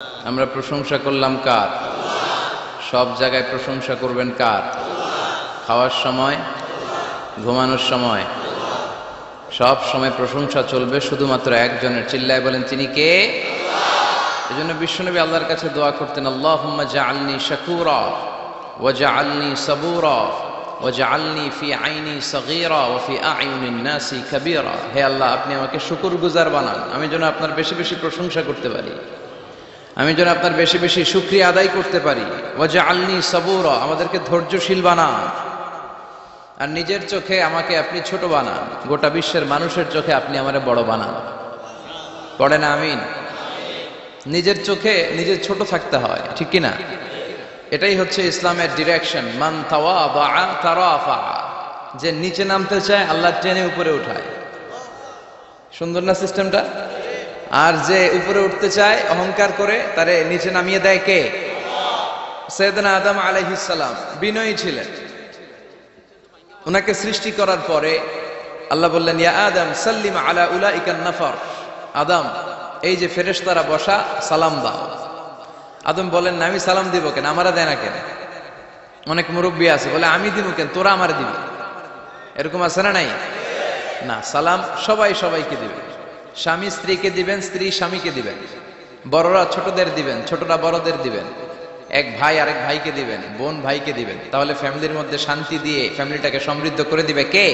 আমরা প্রশংসা করলাম কার? সব জায়গায় প্রশংসা করবেন কার? খাওয়ার সময়, ঘুমানোর সময়, সব সময় প্রশংসা চলবে শুধুমাত্র একজনের। চিল্লায় বলেন তিনি কে? এজন্য বিশ্বনবী আল্লাহর কাছে দোয়া করতেন, আল্লাহুম্মা জাআলনি শাকুরা ওয়া জাআলনি সাবুরা ওয়া জাআলনি ফি আইনি সগীরা ওয়া ফি আ'ইউনিন নাসি কাবীরা। হে আল্লাহ, আপনি আমাকে শুকরগুজার বানান, আমি যেন আপনার বেশি বেশি প্রশংসা করতে পারি, আমি যেন আপনার বেশি বেশি শুকরিয়া আদায় করতে পারি। ওয়া জাআলনি সাবুরা, আমাদেরকে ধৈর্যশীল বানান। আর নিজের চোখে আমাকে আপনি ছোট বানান, গোটা বিশ্বের মানুষের চোখে আপনি আমারে বড় বানান। পড়ে না আমিন? নিজের চোখে নিজের ছোট থাকতে হয়, ঠিক কি না? এটাই হচ্ছে ইসলামের ডিরেকশন। মান তাওয়াদা তারাফা, যে নিচে নামতে চায় আল্লাহ টেনে উপরে উঠায়। সুন্দর না সিস্টেমটা? আর যে উপরে উঠতে চায় অহংকার করে, তারে নিচে নামিয়ে দেয় কে? সাইয়েদনা আদম আলাইহিস সালাম বিনয়ী ছিলেন। ওনাকে সৃষ্টি করার পরে আল্লাহ বললেন, ইয়া আদম সাল্লিম আলা উলাইকান নাফার। আদম, এই যে ফেরেশতারা বসা, সালাম দাও। আদম বলেন, না আমি সালাম দিব কেন, আমারা দেয় না কেন? অনেক মুরব্বী আছে বলে, আমি দিব কেন, তোরা আমারে দিবি। এরকম আছে না নাই? না, সালাম সবাই সবাইকে দিবেন। স্বামী স্ত্রীকে দিবেন, স্ত্রী স্বামীকে দিবেন, বড়রা ছোটদের দিবেন, ছোটরা বড়দের দিবেন, এক ভাই আরেক ভাইকে দিবেন, বোন ভাইকে দিবেন। তাহলে ফ্যামিলির মধ্যে শান্তি দিয়ে ফ্যামিলিটাকে সমৃদ্ধ করে দিবে কে?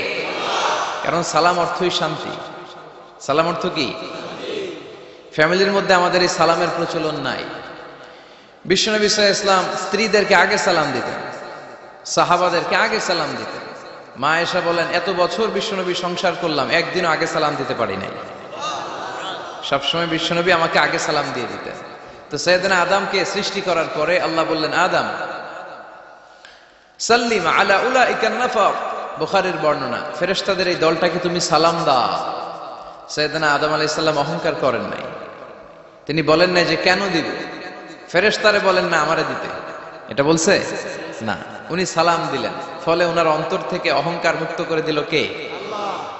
কারণ সালাম অর্থই শান্তি। সালাম অর্থ কি? ফ্যামিলির মধ্যে আমাদের এই সালামের প্রচলন নাই। বিশ্বনবী সাল্লাল্লাহু আলাইহি ওয়াসাল্লাম স্ত্রীদেরকে আগে সালাম দিতেন, সাহাবাদেরকে আগে সালাম দিতেন। মা আয়েশা বলেন, এত বছর বিশ্বনবী সংসার করলাম, একদিনও আগে সালাম দিতে পারি নাই। সবসময় বিশ্বনবী আমাকে আগে সালাম দিয়ে দিতেন। তো সাইয়েদনা আদমকে সৃষ্টি করার পরে আল্লাহ বললেন, আদম সাল্লিম আলা উলাইকান নাফার। বুখারীর বর্ণনা, ফেরেশতাদের এই দলটাকে তুমি সালাম দাও। সাইয়েদনা আদম আলাইহিস সালাম অহংকার করেন নাই। তিনি বলেন নাই যে কেন দিব, ফেরেশতারে বলেন না আমারে দিতে, এটা বলছে না। উনি সালাম দিলেন, ফলে ওনার অন্তর থেকে অহংকার মুক্ত করে দিল কে?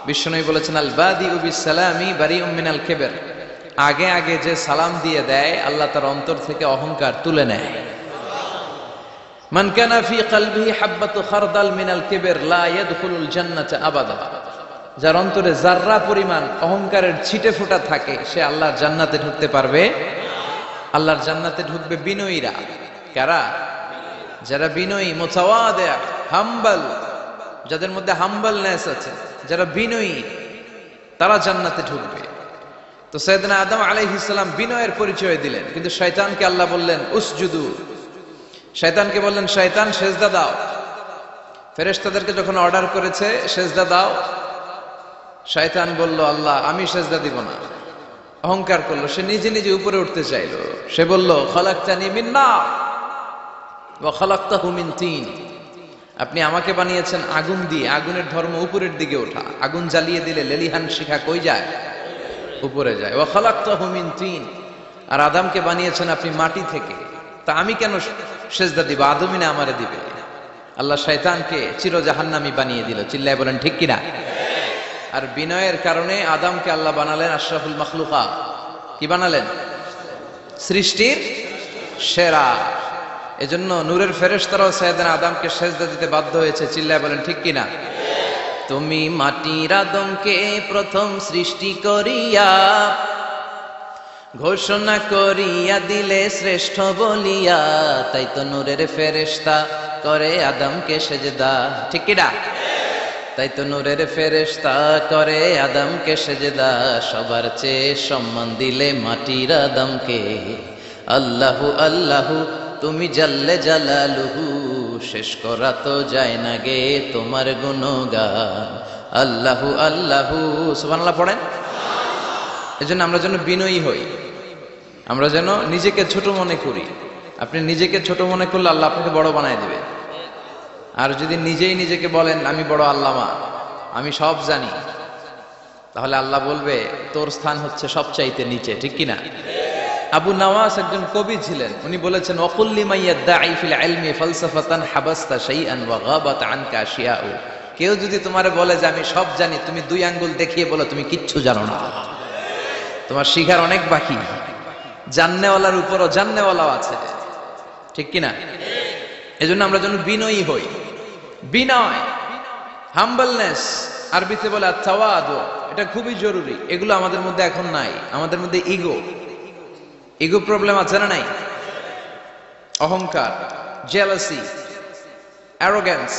বিশ্বনবী বলেছেন, আল বাদিউ বিস সালামি বারিউম মিনাল কিবর। আগে আগে যে সালাম দিয়ে দেয়, আল্লাহ তার অন্তর থেকে অহংকার তুলে নেয়। মান কানা ফি কলবিহি হাববাতু খারদাল মিনাল কিবর লা ইয়াদখুলুল জান্নাতা আবাদা। যার অন্তরে যাররা পরিমাণ অহংকারের ছিটে ফোঁটা থাকে, সে আল্লাহর জান্নাতে ঢুকতে পারবে। আল্লাহর জান্নাতে ঢুকবে বিনয়ীরা। কারা? যারা বিনয়ী, মুতাওয়াদি, হাম্বল, যাদের মধ্যে হাম্বলনেস আছে, যারা বিনয়ী, তারা জান্নাতে ঢুকবে। তো সাইয়েদনা আদম আলাইহিস সালাম বিনয়ের পরিচয় দিলেন, কিন্তু শয়তানকে আল্লাহ বললেন উসজুদু। শয়তানকে বললেন, শয়তান সেজদা দাও। ফেরেশতাদেরকে যখন অর্ডার করেছে সেজদা দাও, শয়তান বলল, আল্লাহ আমি সেজদা দিব না। অহংকার করলো, সে নিজে নিজে উপরে উঠতে চাইলো। সে বলল, খালাকতানি মিন নার ওয়া খালাকতাহু মিন তিন। আপনি আমাকে বানিয়েছেন আগুন দিয়ে, আগুনের ধর্ম উপরের দিকে ওঠা। আগুন জ্বালিয়ে দিলে লেলিহান শিখা কই যায়? উপরে যায়। ওয়া খালাকতাহু মিন তিন। আর আদমকে বানিয়েছেন আপনি মাটি থেকে, তা আমি কেন সেজদা দিব? আদমই না আমারে দিবে। আল্লাহ শয়তানকে চির জাহান্নামী বানিয়ে দিল। চিল্লায় বলেন ঠিক কিনা? আর বিনয়ের কারণে আদমকে আল্লাহ বানালেন আশরাফুল মাখলুকাত। কি বানালেন? সৃষ্টির সেরা। এজন্য নূরের ফেরেশতারাও সাইয়েদনা আদমকে সেজদা দিতে বাধ্য হয়েছে। চিল্লায় বলেন ঠিক কিনা? তুমি মাটির আদমকে প্রথম সৃষ্টি করিয়া ঘোষণা করিয়া দিলে শ্রেষ্ঠ বলিয়া, তাই তো নূরের ফেরেশতা করে আদমকে সেজদা। ঠিক কিনা? তাই তো নূরের ফেরেশতা করে আদমকে সেজদা। সবার চেয়ে সম্মান দিলে মাটির আদমকে। আল্লাহু আল্লাহু তুমি জাল্লে জালালুহু, শেষ করা তো যায় না গে তোমার গুণগান। আল্লাহু আল্লাহু, সুবহানাল্লাহ পড়েন। এজন্য আমরা যেন বিনয়ী হই, আমরা যেন নিজেকে ছোট মনে করি। আপনি নিজেকে ছোট মনে করলে আল্লাহ আপনাকে বড় বানায় দিবে। আর যদি নিজেই নিজেকে বলেন আমি বড় আল্লামা, আমি সব জানি, তাহলে আল্লাহ বলবে তোর স্থান হচ্ছে সবচাইতে নিচে। ঠিক কিনা? আবু নওয়াস একজন কবি ছিলেন, উনি বলেছেন, ওয়াকুল লিমান ইয়াদঈ ফিল ইলমি ফালসাফাতান হাবাসতা শাইআন ওয়া গাবাত আনকা আশিয়াউ। কেউ যদি তোমারে বলে যে আমি সব জানি, তুমি দুই আঙ্গুল দেখিয়ে বলো তুমি কিচ্ছু জানো না, তোমার শিখার অনেক বাকি। জান্নেওয়ালার উপরও জান্নেওয়ালাও আছে, ঠিক কিনা? এজন্য আমরা যেন বিনয়ী হই। বিনয়, হাম্বলনেস, আরবিতে বলে আত-তাওয়াদু, এটা খুবই জরুরি। এগুলো আমাদের মধ্যে এখন নাই। আমাদের মধ্যে ইগো প্রবলেম আছে না নাই? অহংকার, জেলাসি, অ্যারোগ্যান্স,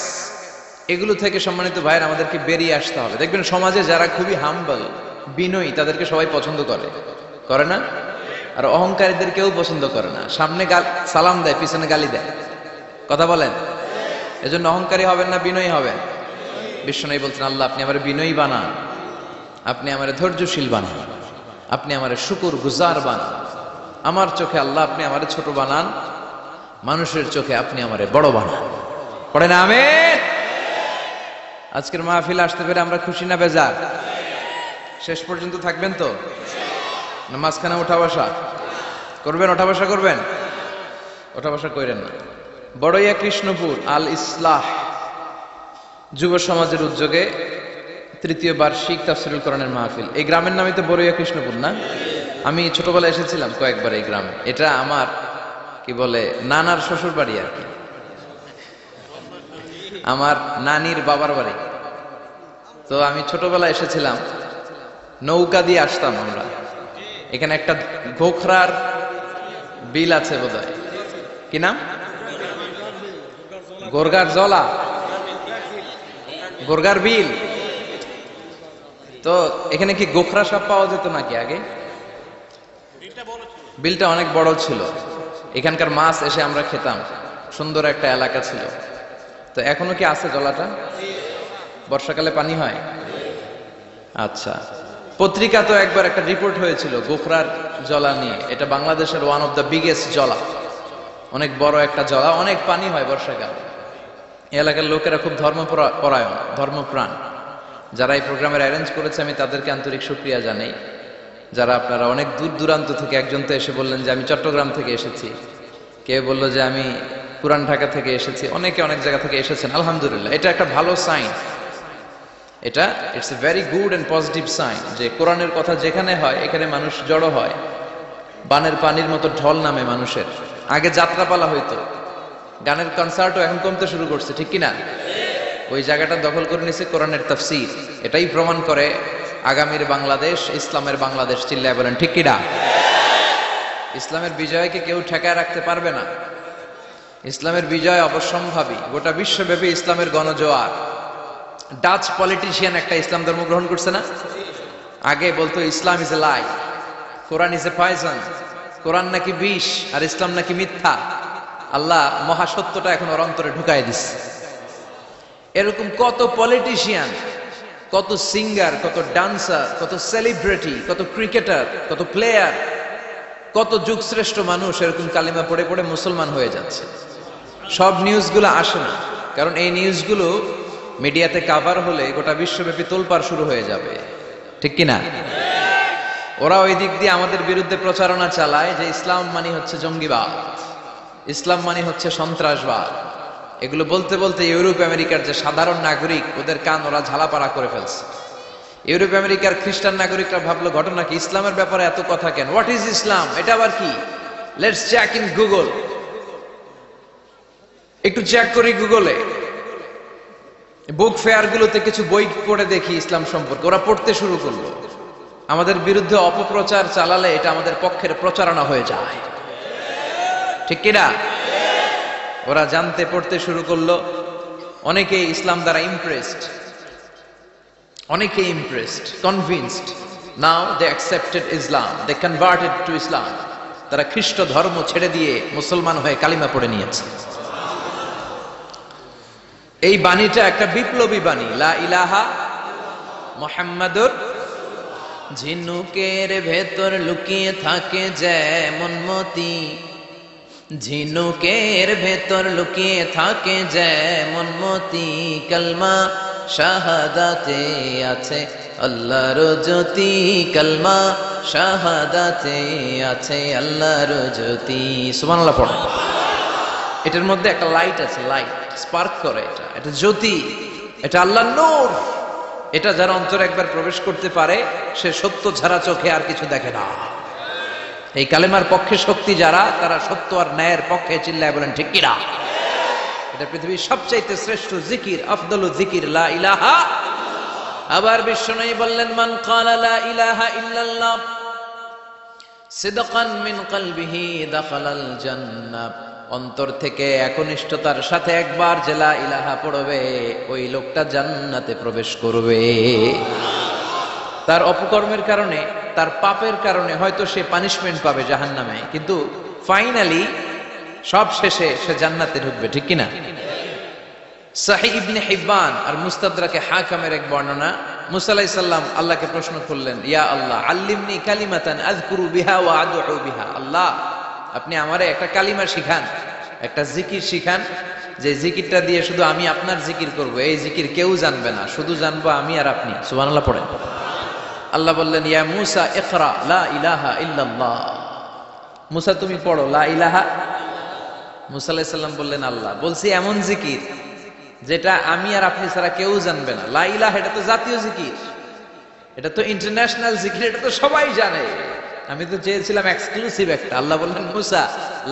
এগুলো থেকে সম্মানিত ভাইয়ের আমাদেরকে বেরিয়ে আসতে হবে। দেখবেন সমাজে যারা খুবই হাম্বল, বিনয়ী, তাদেরকে সবাই পছন্দ করে না? আর অহংকারীদের কেউ পছন্দ করে না। সামনে সালাম দেয়, পিছনে গালি দেয়। কথা বলেন? এজন্য অহংকারী হবেন না, বিনয়ী হবেন। বিশ্বনবী বলছেন, আল্লাহ আপনি আমার বিনয়ী বানান, আপনি আমার ধৈর্যশীল বানান, আপনি আমার শুকর গুজার বানান। আমার চোখে আল্লাহ আপনি আমার ছোট বানান, মানুষের চোখে আপনি আমার বড় বানান। পড়েন আমিন। আজকের মাহফিল আসতে পেরে আমরা খুশি না বেজার? শেষ পর্যন্ত থাকবেন তো? না মাঝখানে ওঠা বসা করবেন? ওঠা বসা করবেন? ওঠা বসা করেন না। বড়ইয়া কৃষ্ণপুর আল ইসলাহ যুব সমাজের উদ্যোগে তৃতীয় বার্ষিক তাফসীরুল কোরআনের মাহফিল। এই গ্রামের নামই তো বড়ইয়া কৃষ্ণপুর না? আমি ছোটবেলায় এসেছিলাম কয়েকবার এই গ্রামে। এটা আমার কি বলে নানার শ্বশুর বাড়ি আর কি, আমার নানির বাবার বাড়ি। তো আমি ছোটবেলায় এসেছিলাম, নৌকা দিয়ে আসতাম আমরা। এখানে একটা গোখরার বিল আছে বোধহয়, কি নাম? গোরগার জলা, গোরগার বিল। তো এখানে কি গোখরা সাপ পাওয়া যেত নাকি আগে? বিলটা অনেক বড় ছিল, এখানকার মাছ এসে আমরা খেতাম। সুন্দর একটা এলাকা ছিল। তো এখনো কি আছে জলাটা? বর্ষাকালে পানি হয়? আচ্ছা, পত্রিকা তো একবার একটা রিপোর্ট হয়েছিল গোখরার জলা নিয়ে। এটা বাংলাদেশের ওয়ান অফ দ্য বিগেস্ট জলা, অনেক বড় একটা জলা, অনেক পানি হয় বর্ষাকালে। এলাকার লোকেরা খুব ধর্মপরায়ণ, ধর্মপ্রাণ। যারা এই প্রোগ্রামের অ্যারেঞ্জ করেছে আমি তাদেরকে আন্তরিক শুকরিয়া জানাই। যারা আপনারা অনেক দূর দূরান্ত থেকে, একজন তো এসে বললেন যে আমি চট্টগ্রাম থেকে এসেছি, কেউ বললো যে আমি পুরান ঢাকা থেকে এসেছি, অনেকে অনেক জায়গা থেকে এসেছেন। আলহামদুলিল্লাহ, এটা একটা ভালো সাইন। এটা it's a very good and positive sign যে কোরআনের কথা যেখানে হয় এখানে মানুষ জড়ো হয়। বানের পানির মতো ঢল নামে মানুষের। আগে যাত্রাপালা হইতো, গানের কনসার্টও এখন কমতে শুরু করছে, ঠিক কিনা? ওই জায়গাটা দখল করে নিছে কোরআনের তাফসীর। এটাই প্রমাণ করে আগামীর বাংলাদেশ ইসলামের বাংলাদেশ। চিল্লায় বলেন ঠিক কিনা? ইসলামের বিজয়কে কেউ ঠেকায় রাখতে পারবে না। ইসলামের বিজয় অবশ্যম্ভাবী। গোটা বিশ্বব্যাপী ইসলামের গণজোয়ার। ডাচ পলিটিশিয়ান একটা ইসলাম ধর্ম গ্রহণ করছে না? আগে বলতো Islam is a lie, Quran is a poison. কোরআন নাকি বিষ আর ইসলাম নাকি মিথ্যা। আল্লাহ মহাসত্যটা এখন ওর অন্তরে ঢুকাই দিচ্ছে। এরকম কত পলিটিশিয়ান, কত সিঙ্গার, কত ডান্সার, কত সেলিব্রিটি, কত ক্রিকেটার, কত প্লেয়ার, কত যুগশ্রেষ্ঠ মানুষ এরকম কালিমা পড়ে পড়ে মুসলমান হয়ে যাচ্ছে। সব নিউজগুলো আসে না, কারণ এই নিউজগুলো মিডিয়াতে কাভার হলে গোটা বিশ্বব্যাপী তোলপাড় শুরু হয়ে যাবে, ঠিক কিনা? ওরা ওই দিক দিয়ে আমাদের বিরুদ্ধে প্রচারণা চালায় যে ইসলাম মানে হচ্ছে জঙ্গিবাদ, ইসলাম মানে হচ্ছে সন্ত্রাসবাদ। এগুলো বলতে বলতে ইউরোপ আমেরিকার যে সাধারণ নাগরিক, ওদের কান ওরা ঝালাপাড়া করে ফেলছে। ইউরোপ আমেরিকার খ্রিস্টান নাগরিকরা ভাবলো ঘটনা কি, ইসলামের ব্যাপারে এত কথা কেন? What is Islam? এটা আবার কি? Let's check in Google. একটু চেক করি গুগলে, বুক ফেয়ার গুলোতে কিছু বই পড়ে দেখি ইসলাম সম্পর্কে। ওরা পড়তে শুরু করলো। আমাদের বিরুদ্ধে অপপ্রচার চালালে এটা আমাদের পক্ষের প্রচারণা হয়ে যায়, ঠিক কিনা? ওরা জানতে পড়তে শুরু করলো। অনেকে ইসলাম দ্বারা ইমপ্রেসড, অনেকে impressed, convinced. Now they accepted Islam, they converted to Islam. তারা খ্রিস্ট ধর্ম ছেড়ে দিয়ে মুসলমান হয়ে কালিমা পড়ে নিয়েছে। এই বাণীটা একটা বিপ্লবী বাণী, লা ইলাহা মুহাম্মাদুর। ঝিনুকের ভেতর লুকিয়ে থাকে যেমন মতি, ঝিনুকের ভেতর লুকিয়ে থাকে যেমন মতি, কালমা শাহাদাতে আছে আল্লাহর জ্যোতি, কালমা শাহাদাতে আছে আল্লাহর জ্যোতি। সুবহানাল্লাহ পড়ো। এটার মধ্যে একটা লাইট আছে, লাইট স্পার্ক করে, এটা জ্যোতি, এটা আল্লাহর নূর। এটা যারা অন্তরে একবার প্রবেশ করতে পারে সে সত্য ছাড়া চোখে আর কিছু দেখে না। এই কালেমার পক্ষে শক্তি যারা, তারা সত্য আর ন্যায়ের পক্ষে চিল্লায় বলেন ঠিক কিনা। এটা পৃথিবীর সবচাইতে শ্রেষ্ঠ জিকির, আফদলু জিকির লা ইলাহা। আবার বিশ্বনবী বললেন, মান ক্বালা লা ইলাহা ইল্লাল্লাহ সিদকান মিন কলবিহি দাখালাল জান্নাহ, অন্তর থেকে একনিষ্ঠতার সাথে একবার যে লা ইলাহা পড়বে, ওই লোকটা জান্নাতে প্রবেশ করবে। তার অপকর্মের কারণে, তার পাপের কারণে হয়তো সে পানিশমেন্ট পাবে জাহান্নামে, কিন্তু ফাইনালি সব শেষে সে জান্নাতে ঢুকবে, ঠিক কিনা। সহিহ ইবনে হিব্বান আর মুস্তাদরাকে হাকিমের এক বর্ণনা, মুসা আলাইহিস সালাম আল্লাহকে প্রশ্ন করলেন, ইয়া আল্লাহ আল্লিমনি কালিমাতান আযকুরু বিহা ওয়া আদউ বিহা, আল্লাহ আপনি আমারে একটা কালিমা শিখান, একটা জিকির শিখান, যে জিকিরটা দিয়ে শুধু আমি আপনার জিকির করব, এই জিকির কেউ জানবে না, শুধু জানবো আমি আর আপনি। সুবহানাল্লাহ পড়েন। আল্লাহ বললেন, ইয়া মুসা ইকরা লা ইলাহা ইল্লাল্লাহ, মুসা তুমি পড়ো লা ইলাহা। মুসা আলাইহিস সালাম বললেন, আল্লাহ বলছি এমন জিকির যেটা আমি আর আপনি ছাড়া কেউ জানবে না। লা ইলাহা এটা তো জাতীয় জিকির, এটা তো ইন্টারন্যাশনাল জিকির, এটা তো সবাই জানে। আমি তো চেয়েছিলাম এক্সক্লুসিভ একটা। আল্লাহ বললেন, মুসা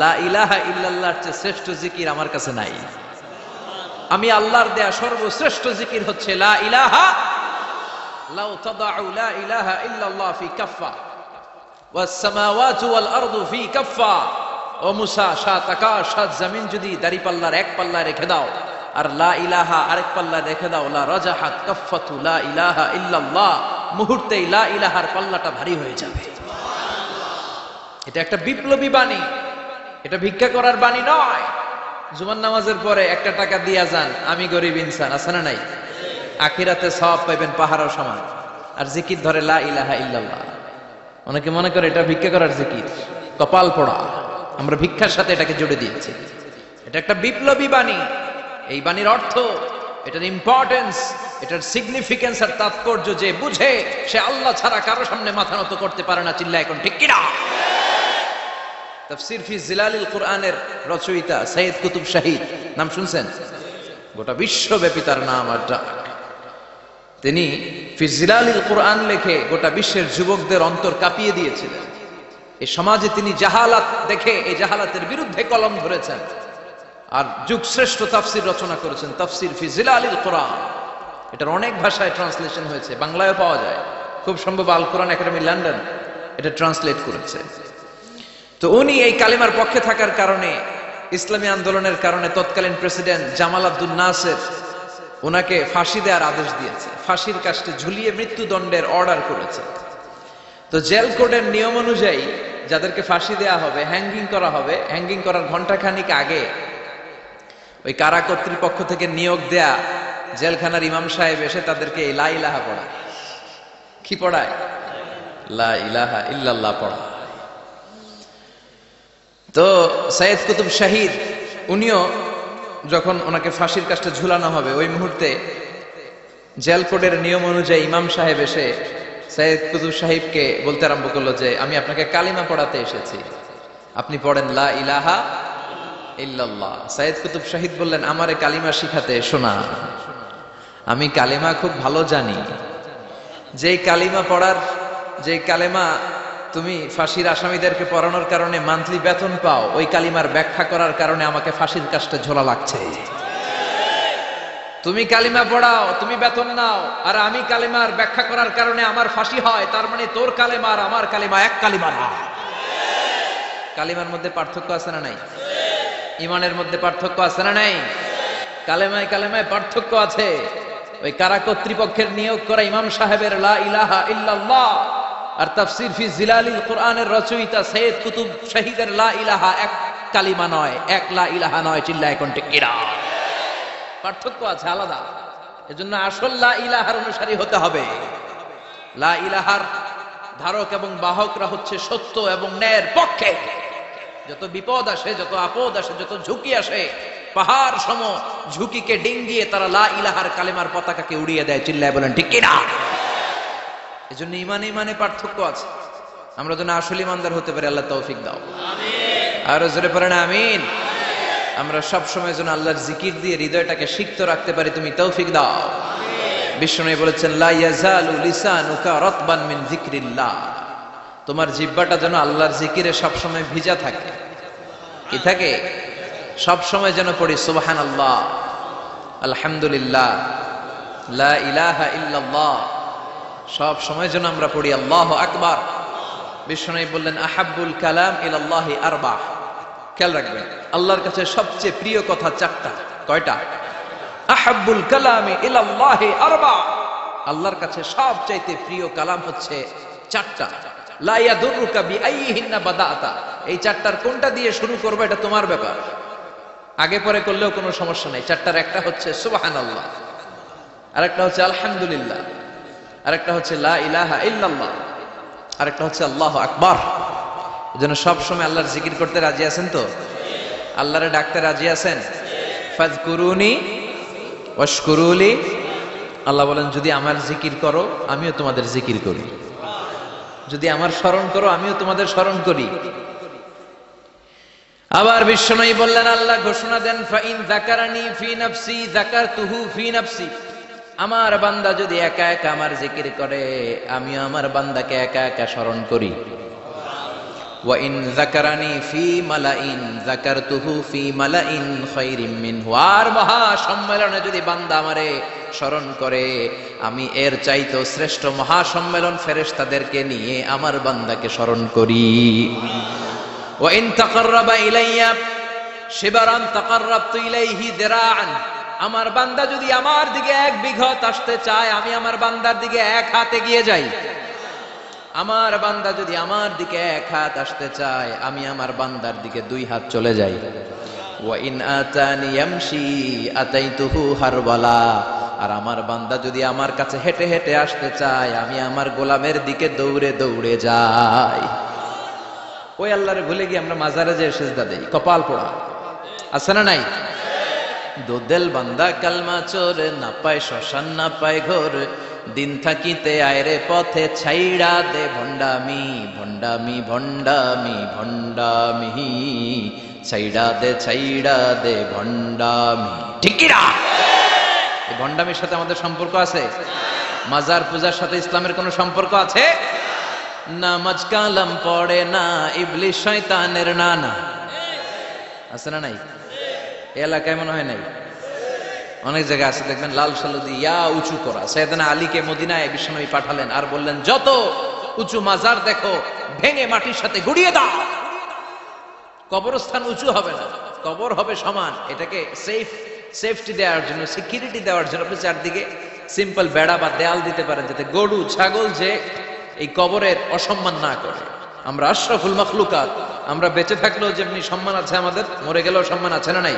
লা ইলাহা ইল্লাল্লাহর চেয়ে শ্রেষ্ঠ জিকির আমার কাছে নাই। আমি আল্লাহর দেয়া সর্বশ্রেষ্ঠ জিকির হচ্ছে লা ইলাহা। লাউ তাদাউ লা ইলাহা ইল্লাল্লাহ ফি কাফফা ওয়াস সামাওয়াতু ওয়াল আরদু ফি কাফফা, ও মুসা সাত আকাশ সাত জমিন যদি দাঁড়িপাল্লার এক পাল্লায় রেখে দাও আর লা ইলাহা আরেক পাল্লায় রেখে দাও, লা রাজাহাত কাফফাতু লা ইলাহা ইল্লাল্লাহ, মুহূর্তেই লা ইলাহার পাল্লাটা ভারী হয়ে যাবে। এটা একটা বিপ্লবী বাণী, এটা ভিক্ষা করার বাণী নয়। জুমার নামাজের পরে একটা টাকা দিয়া যান, আমি গরিব ইনসান, আছে না নাই? আখিরাতে সওয়াব পাইবেন পাহাড়ের সমান। আর জিকির ধরে লা ইলাহা ইল্লাল্লাহ। অনেকে মনে করে এটা ভিক্ষা করার জিকির, কপাল পোড়া। আমরা ভিক্ষার সাথে এটাকে জুড়ে দিয়েছি। এটা একটা বিপ্লবী বাণী। এই বাণীর অর্থ, এটার ইম্পর্টেন্স, এটার সিগনিফিকেন্স আর তাৎপর্য যে বুঝে, সে আল্লাহ ছাড়া কারো সামনে মাথা নত করতে পারে না। চিল্লায় এখন ঠিক কিনা। তাফসীর ফি জিলালিল কুরআনের রচয়িতা সৈয়দ কুতুব শাহীদ, নাম শুনছেন? গোটা বিশ্বব্যাপী তার নাম আর ডাক। তিনি ফি জিলালিল কুরআন লিখে গোটা বিশ্বের যুবকদের অন্তর কাঁপিয়ে দিয়েছিলেন। এই সমাজে তিনি জাহালাত দেখে এই জাহালাতের বিরুদ্ধে কলম ধরেছেন আর যুগশ্রেষ্ঠ তাফসীর রচনা করেছেন, তাফসীর ফি জিলালিল কুরআন। এটার অনেক ভাষায় ট্রান্সলেশন হয়েছে, বাংলায়ও পাওয়া যায়। খুব সম্ভব আল কোরআন একাডেমি লন্ডন এটা ট্রান্সলেট করেছে। তো উনি এই কালিমার পক্ষে থাকার কারণে, ইসলামী আন্দোলনের কারণে তৎকালীন প্রেসিডেন্ট জামাল আব্দুল নাসের ওনাকে ফাঁসি দেওয়ার আদেশ দিয়েছে, ফাঁসির কাস্টে ঝুলিয়ে মৃত্যুদণ্ডের অর্ডার করেছে। তো জেল কোডের নিয়ম অনুযায়ী যাদেরকে ফাঁসি দেয়া হবে, হ্যাঙ্গিং করা হবে, হ্যাঙ্গিং করার ঘন্টাখানিক আগে ওই কারা কর্তৃপক্ষ থেকে নিয়োগ দেয়া জেলখানার ইমাম সাহেব এসে তাদেরকে এই লা ইলাহা পড়ায়। কি পড়ায়? লা ইলাহা ইল্লাল্লাহ পড়ায়। তো সৈয়দ কুতুব শাহীদ উনিও যখন ওনাকে ফাঁসির কাস্টে ঝুলানো হবে, ওই মুহূর্তে জেল কোডের নিয়ম অনুযায়ী ইমাম সাহেব এসে সৈয়দ কুতুব সাহেবকে বলতে আরম্ভ করলো যে, আমি আপনাকে কালিমা পড়াতে এসেছি, আপনি পড়েন লা ইলাহা ইল্লাল্লাহ। সৈয়দ কুতুব শাহীদ বললেন, আমারে কালিমা শিখাতে এসো না, আমি কালিমা খুব ভালো জানি। যেই কালিমা পড়ার, যে কালিমা তুমি ফাঁসির আসামিদেরকে পড়ানোর কারণে মান্থলি বেতন পাও, ওই কালিমার ব্যাখ্যা করার কারণে আমাকে ফাঁসির কাস্টে ঝোলা লাগছে। তুমি কালিমা পড়াও, তুমি বেতন নাও, আর আমি কালিমার ব্যাখ্যা করার কারণে আমার ফাঁসি হয়, তার মানে তোর কালিমা আর আমার কালিমা এক কালিমা না। কালিমার মধ্যে পার্থক্য আছে না নাই? ইমানের মধ্যে পার্থক্য আছে না নাই? কালেমায় কালেমায় পার্থক্য আছে। ওই কারা কর্তৃপক্ষের নিয়োগ করা ইমাম সাহেবের লা ইলাহা ইল্লাল্লাহ আর তাফসীর ফি জিলালিল কুরআনের রচয়িতা সৈয়দ কুতুব শাহীদের লা ইলাহা এক কালিমা নয়, এক লা ইলাহা নয়। চিল্লায় এখন ঠিক কিনা? পার্থক্য আছে, আলাদা। এজন্য আসল লা ইলাহার অনুসারী হতে হবে। লা ইলাহার ধারক এবং বাহকরা হচ্ছে সত্য এবং ন্যায়ের পক্ষে। যত বিপদ আসে, যত আপদ আসে, যত ঝুঁকি আসে, পাহাড় সম ঝুঁকিকে ডিঙ্গিয়ে তারা লা ইলাহার কালেমার পতাকাকে উড়িয়ে দেয়। চিল্লায় বলেন ঠিক কিনা? এজন্য ইমানে ইমানে পার্থক্য আছে। আমরা যেন আসল ইমানদার হতে পারি, আল্লাহ তৌফিক দাও। আমিন। আর জোরে পড়েন আমিন। আমরা সব সময় যেন আল্লাহর জিকির দিয়ে হৃদয়টাকে সিক্ত রাখতে পারি, তুমি তৌফিক দাও। আমিন। বিশ্বনবী বলেছেন, লা ইয়াজালু লিসানুকা রাতবান মিন যিকরিল্লাহ, তোমার জিহ্বাটা যেন আল্লাহর জিকিরে সবসময় ভিজা থাকে। কি থাকে? সবসময় যেন পড়ি সুবহানাল্লাহ, আলহামদুলিল্লাহ, লা ইলাহা ইল্লাল্লাহ। সব সময় যেন আমরা পড়ি আল্লাহু আকবার। বিশ্বনবী বললেন আহাব্বুল কালাম ইলাল্লাহি আরবা। খেয়াল রাখবেন, আল্লাহর কাছে সবচেয়ে প্রিয় কথা চারটা। কয়টা? আহাব্বুল কালামি ইলাল্লাহি আরবা। আল্লাহর কাছে সবচাইতে প্রিয় কালাম হচ্ছে চারটা। লা ইয়াদুরুকা বিআইহিন্না বাদাতা। এই চারটার কোনটা দিয়ে শুরু করবে এটা তোমার ব্যাপার, আগে পরে করলেও কোনো সমস্যা নেই। চারটার একটা হচ্ছে সুবহানাল্লাহ, আরেকটা হচ্ছে আলহামদুলিল্লাহ, আরেকটা হচ্ছে লা ইলাহা ইল্লাল্লাহ, আরেকটা হচ্ছে আল্লাহু আকবার। এজন্য সব সময় আল্লাহর জিকির করতে রাজি আছেন তো? আল্লাহরে ডাকতে রাজি আছেন? ফাযকুরুনি ওয়াশকুরুলি। আল্লাহ বলেন যদি আমার জিকির করো আমিও তোমাদের জিকির করি, যদি আমার স্মরণ করো আমিও তোমাদের স্মরণ করি। আবার বিশ্বনবী বললেন, আল্লাহ ঘোষণা দেন ফাইন যাকারানি ফি নাফসি যাকারতুহু ফি নাফসি। আমার বান্দা যদি একা একা আমার জিকির করে আমিও আমার বান্দাকে একা একা স্মরণ করি। ওয়া ইন যাকারানি ফি মালাইন যাকারতুহু ফি মালাইন খায়রিম মিনহু। আর মহা সম্মেলনে যদি বান্দা আমারে স্মরণ করে আমি এর চাইতেও শ্রেষ্ঠ মহা সম্মেলন ফেরেশতাদেরকে নিয়ে আমার বান্দাকে স্মরণ করি। ওয়া ইন তাকাররাবা ইলাইয়া শিবরান তাকাররাবতু ইলাইহি যিরাআন। আমার বান্দা যদি আমার দিকে এক বিঘত আসতে চায় আমি আমার বান্দার দিকে এক হাতে গিয়ে যাই। আমার বান্দা যদি আমার দিকে এক হাত আসতে চায় আমি আমার বান্দার দিকে দুই হাত চলে যাই। ওয়া ইন আতানি ইয়ামশি আতাইতুহু হারওয়ালা। আর আমার বান্দা যদি আমার কাছে হেঁটে হেঁটে আসতে চায় আমি আমার গোলামের দিকে দৌড়ে দৌড়ে যাই। ওই আল্লাহরে ভুলে গিয়ে আমরা মাজারে যে সেজদা দেই, কপাল পোড়া। আছে না নাই? দোদেল বান্দা কালমা চোর, না পায় শ্মশান না পায় ঘোর, দিন থাকিতে আয়রে পথে ছাইড়া দে ভণ্ডামি ভণ্ডামি ভণ্ডামি ভণ্ডামি, ছাইড়া দে ভণ্ডামি। ঠিক কি না? এই ভণ্ডামির সাথে আমাদের সম্পর্ক আছে? মাজার পূজার সাথে ইসলামের কোনো সম্পর্ক আছে? নামাজ কালাম পড়ে না ইবলিস শয়তানের নানা। আছে না নাই? এলাকায় মনে হয় নাই, অনেক জায়গায় আছে দেখবেন লাল সালুদি ইয়া উঁচু করা। সাইয়েদনা আলীকে মদিনায় বিশ্বনবী পাঠালেন আর বললেন যত উঁচু মাজার দেখো ভেঙে মাটির সাথে গুড়িয়ে দাও। কবরস্থান উঁচু হবে না, কবর হবে সমান। এটাকে সেফটি দেওয়ার জন্য, সিকিউরিটি দেওয়ার জন্য আপনি চারদিকে সিম্পল বেড়া বা দেয়াল দিতে পারেন যাতে গরু ছাগল যে এই কবরের অসম্মান না করে। আমরা আশরাফুল মাখলুকাত, আমরা বেঁচে থাকলেও যেমনি সম্মান আছে আমাদের, মরে গেলেও সম্মান আছে না নাই?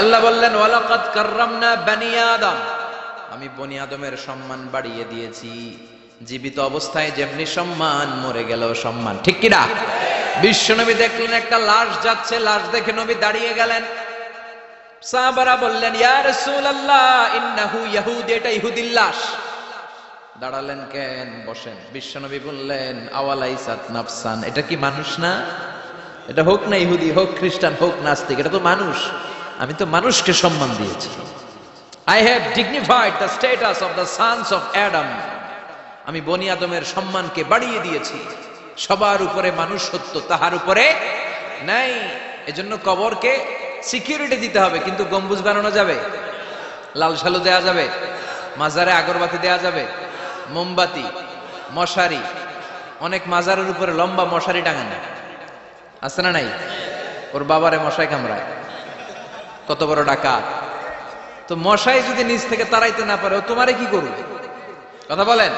আল্লাহ বললেন ওয়ালাকাদ কাররামনা বানি আদম। আমি বনি আদমের সম্মান বাড়িয়ে দিয়েছি। জীবিত অবস্থায় যেমনি সম্মান, মরে গেলেও সম্মান। ঠিক কি না? বিশ্বনবী দেখলেন একটা লাশ যাচ্ছে, লাশ দেখে নবী দাঁড়িয়ে গেলেন। সাহাবারা বললেন ইয়া রাসূলুল্লাহ ইন্নাহু ইয়াহুদি, এটা ইহুদির লাশ। দাঁড়ালেন কেন? বসেন। বিশ্বনবী বললেন আওয়ালাইসাত নাফসান, এটা কি মানুষ না? এটা হোক না ইহুদি, হোক খ্রিস্টান, হোক নাস্তিক, এটা তো মানুষ। আমি তো মানুষকে সম্মান দিয়েছি। I have dignified the status of the sons of Adam. আমি বনি আদমের সম্মানকে বাড়িয়ে দিয়েছি। সবার উপরে মানুষ সত্য, তাহার উপরে নাই। এজন্য কবরকে সিকিউরিটি দিতে হবে, কিন্তু গম্বুজ বানানো যাবে, লাল সালু দেয়া যাবে, মাজারে আগরবাতি দেয়া যাবে, মোমবাতি, মশারি। অনেক মাজারের উপরে লম্বা মশারি টাঙানো আছে না নাই? ওর বাবারে মশাই কামড়ায়, কত বড় ডাকাত। তো মশাই যদি নিচ থেকে তাড়াইতে না পারে ও তোমারে কি করবে? কথা বলেন।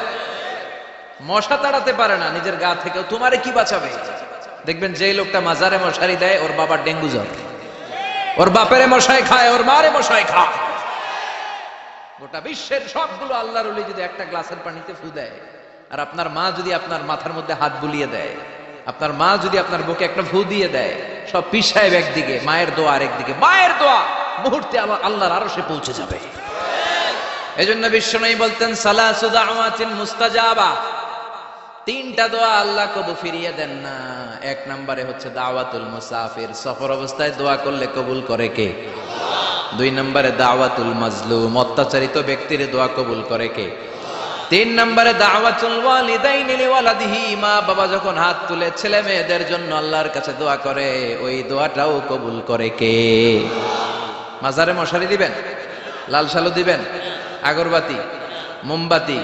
মশা তাড়াতে পারে না নিজের গা থেকে, তোমারে কি বাঁচাবে? দেখবেন যে লোকটা মাজারে মশারি দেয় ওর বাবার ডেঙ্গু জ্বর, ওর বাপেরে মশাই খায়, ওর মারে মশাই খায়। গোটা বিশ্বের সবগুলো আল্লাহর ওলি যদি একটা গ্লাসের পানিতে ফু দেয়, আর আপনার মা যদি আপনার মাথার মধ্যে হাত বুলিয়ে দেয়, আপনার মা যদি আপনার বুকে একটা ফু দিয়ে দেয়, সব পীর সাহেব একদিকে, মায়ের দোয়া আরেকদিকে। মায়ের দোয়া মুহূর্তে আল্লাহর আরশে পৌঁছে যাবে। এজন্য বিশ্বনবী বলতেন সালাসু দাওয়াতিন মুস্তাজাবা, তিনটা দোয়া আল্লাহ কবুল ফিরিয়ে দেন না। এক নম্বরে হচ্ছে দাওয়াতুল মুসাফির, সফর অবস্থায় দোয়া করলে কবুল করে কে? দুই নম্বরে দাওয়াতুল মাজলুম, অত্যাচারিত ব্যক্তির দোয়া কবুল করে কে? তিন নম্বরে দাওয়াতুল ওয়ালিদাইনি লিওয়ালাদিহি, মা বাবা যখন হাত তুলে ছেলে মেয়েদের জন্য আল্লাহর কাছে দোয়া করে, ওই দোয়াটাও কবুল করে কে? মাজারে মশারি দিবেন, লাল শালু দিবেন, আগরবাতি, মোমবাতি,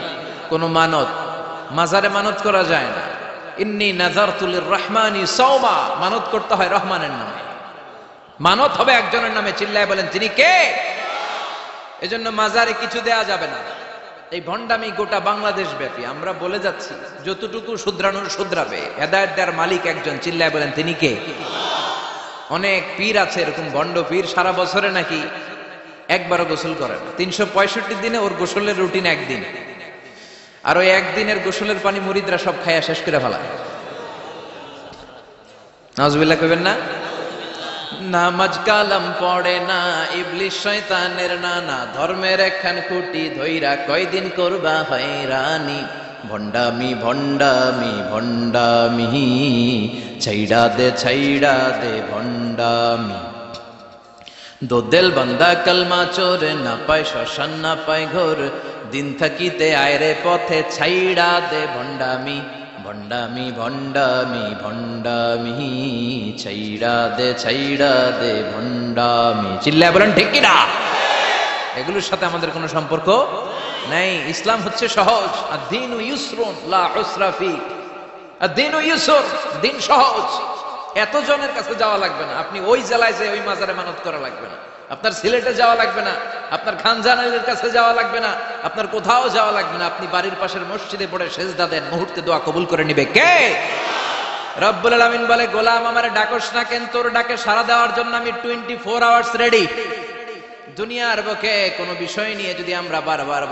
কোন মানত? মাজারে মানত করা যায় না। ইন্নী নাযারতু লিররহমানি সাওমা, মানত করতে হয় রহমানের নামে। মানত হবে একজনের নামে, চিল্লায় বলেন তিনি কে? এজন্য মাজারে কিছু দেয়া যাবে না। এই ভণ্ডামি গোটা বাংলাদেশ ব্যাপী, আমরা বলে যাচ্ছি যতটুকু শুধরানোর শুধরাবে। হেদায়েত দেওয়ার মালিক একজন, চিল্লায় বলেন তিনি কে? অনেক পীর আছে এরকম ভণ্ড পীর, সারা বছরে নাকি একবারও গোসল করেন, 365 দিনে ওর গোসলের রুটিন একদিন, আর ওই একদিনের গোসলের পানি মুরিদরা সব খাইয়া শেষ করে ফেলায়। নাউজুবিল্লাহ কইবেন না? নামাজ কালাম পড়ে না, ইবলিশ শয়তানের নানা, ধর্মের একখান খুঁটি ধইরা কয়দিন করবা হয়রানি। ভণ্ডামি ভণ্ডামি ভণ্ডামি, ছাইড়া দে ভণ্ডামি। দোদেল বান্দা কালমা চোর, না পায় শ্মশান না পায় ঘোর, দিন থাকিতে আয়রে পথে ছাইড়া দে ভণ্ডামি। ভণ্ডামি ভণ্ডামি ভণ্ডামি, ছাইড়া দে ভণ্ডামি। চিল্লায় বলেন ঠিক কিনা? এগুলোর সাথে আমাদের কোনো সম্পর্ক নাই। ইসলাম হচ্ছে সহজ। আদ-দীনু ইউসরুন লা উসরা ফি, আদ-দীনু ইউসর, দিন সহজ। এত জনের কাছে যাওয়া লাগবে না, আপনি ওই জেলায় যে ওই মাজারে মানত করা লাগবে না, আপনার সিলেটে যাওয়া লাগবে না, আপনার খানজানাইলের কাছে যাওয়া লাগবে না, আপনার কোথাও যাওয়া লাগবে না। আপনি বাড়ির পাশের মসজিদে পড়ে সেজদা দেন, মুহূর্তে দোয়া কবুল করে নিবে কে? রব্বুল আলামিন বলে, গোলাম আমারে ডাকস না কেন? তোর ডাকে সাড়া দেওয়ার জন্য আমি 24 আওয়ার্স রেডি। দুনিয়ার বুকে কোনো বিষয় নিয়ে যদি আমরা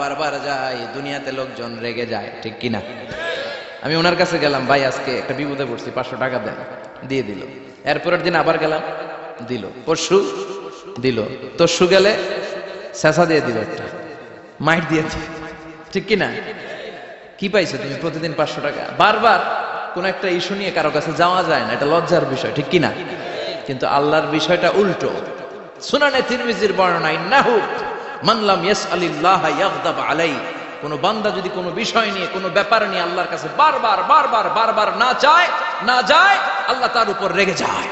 বারবার যাই, দুনিয়াতে লোকজন রেগে যায়, ঠিক কিনা? আমি ওনার কাছে গেলাম, ভাই আজকে একটা বিপদে পড়ছি, 500 টাকা দেন, দিয়ে দিল। এরপরের দিন আবার গেলাম, দিল। পরশু দিল, তরশু গেলে শেষা দিয়ে দিল, একটা মাইট দিয়ে দিল, ঠিক কিনা? কি পাইছো তুমি? প্রতিদিন 500 টাকা। বারবার কোন একটা ইস্যু নিয়ে কারো কাছে যাওয়া যায় না, এটা লজ্জার বিষয়, ঠিক কিনা? কিন্তু আল্লাহর বিষয়টা উল্টো। সুনানে তিরমিজির বর্ণনা, ইন্নাহু মান লাম ইয়াসআলিল্লাহ ইয়াগদাব আলাইহি, কোন বান্দা যদি কোনো বিষয় নিয়ে, কোনো ব্যাপার নিয়ে আল্লাহর কাছে বারবার না যায়, আল্লাহ তার উপর রেগে যায়।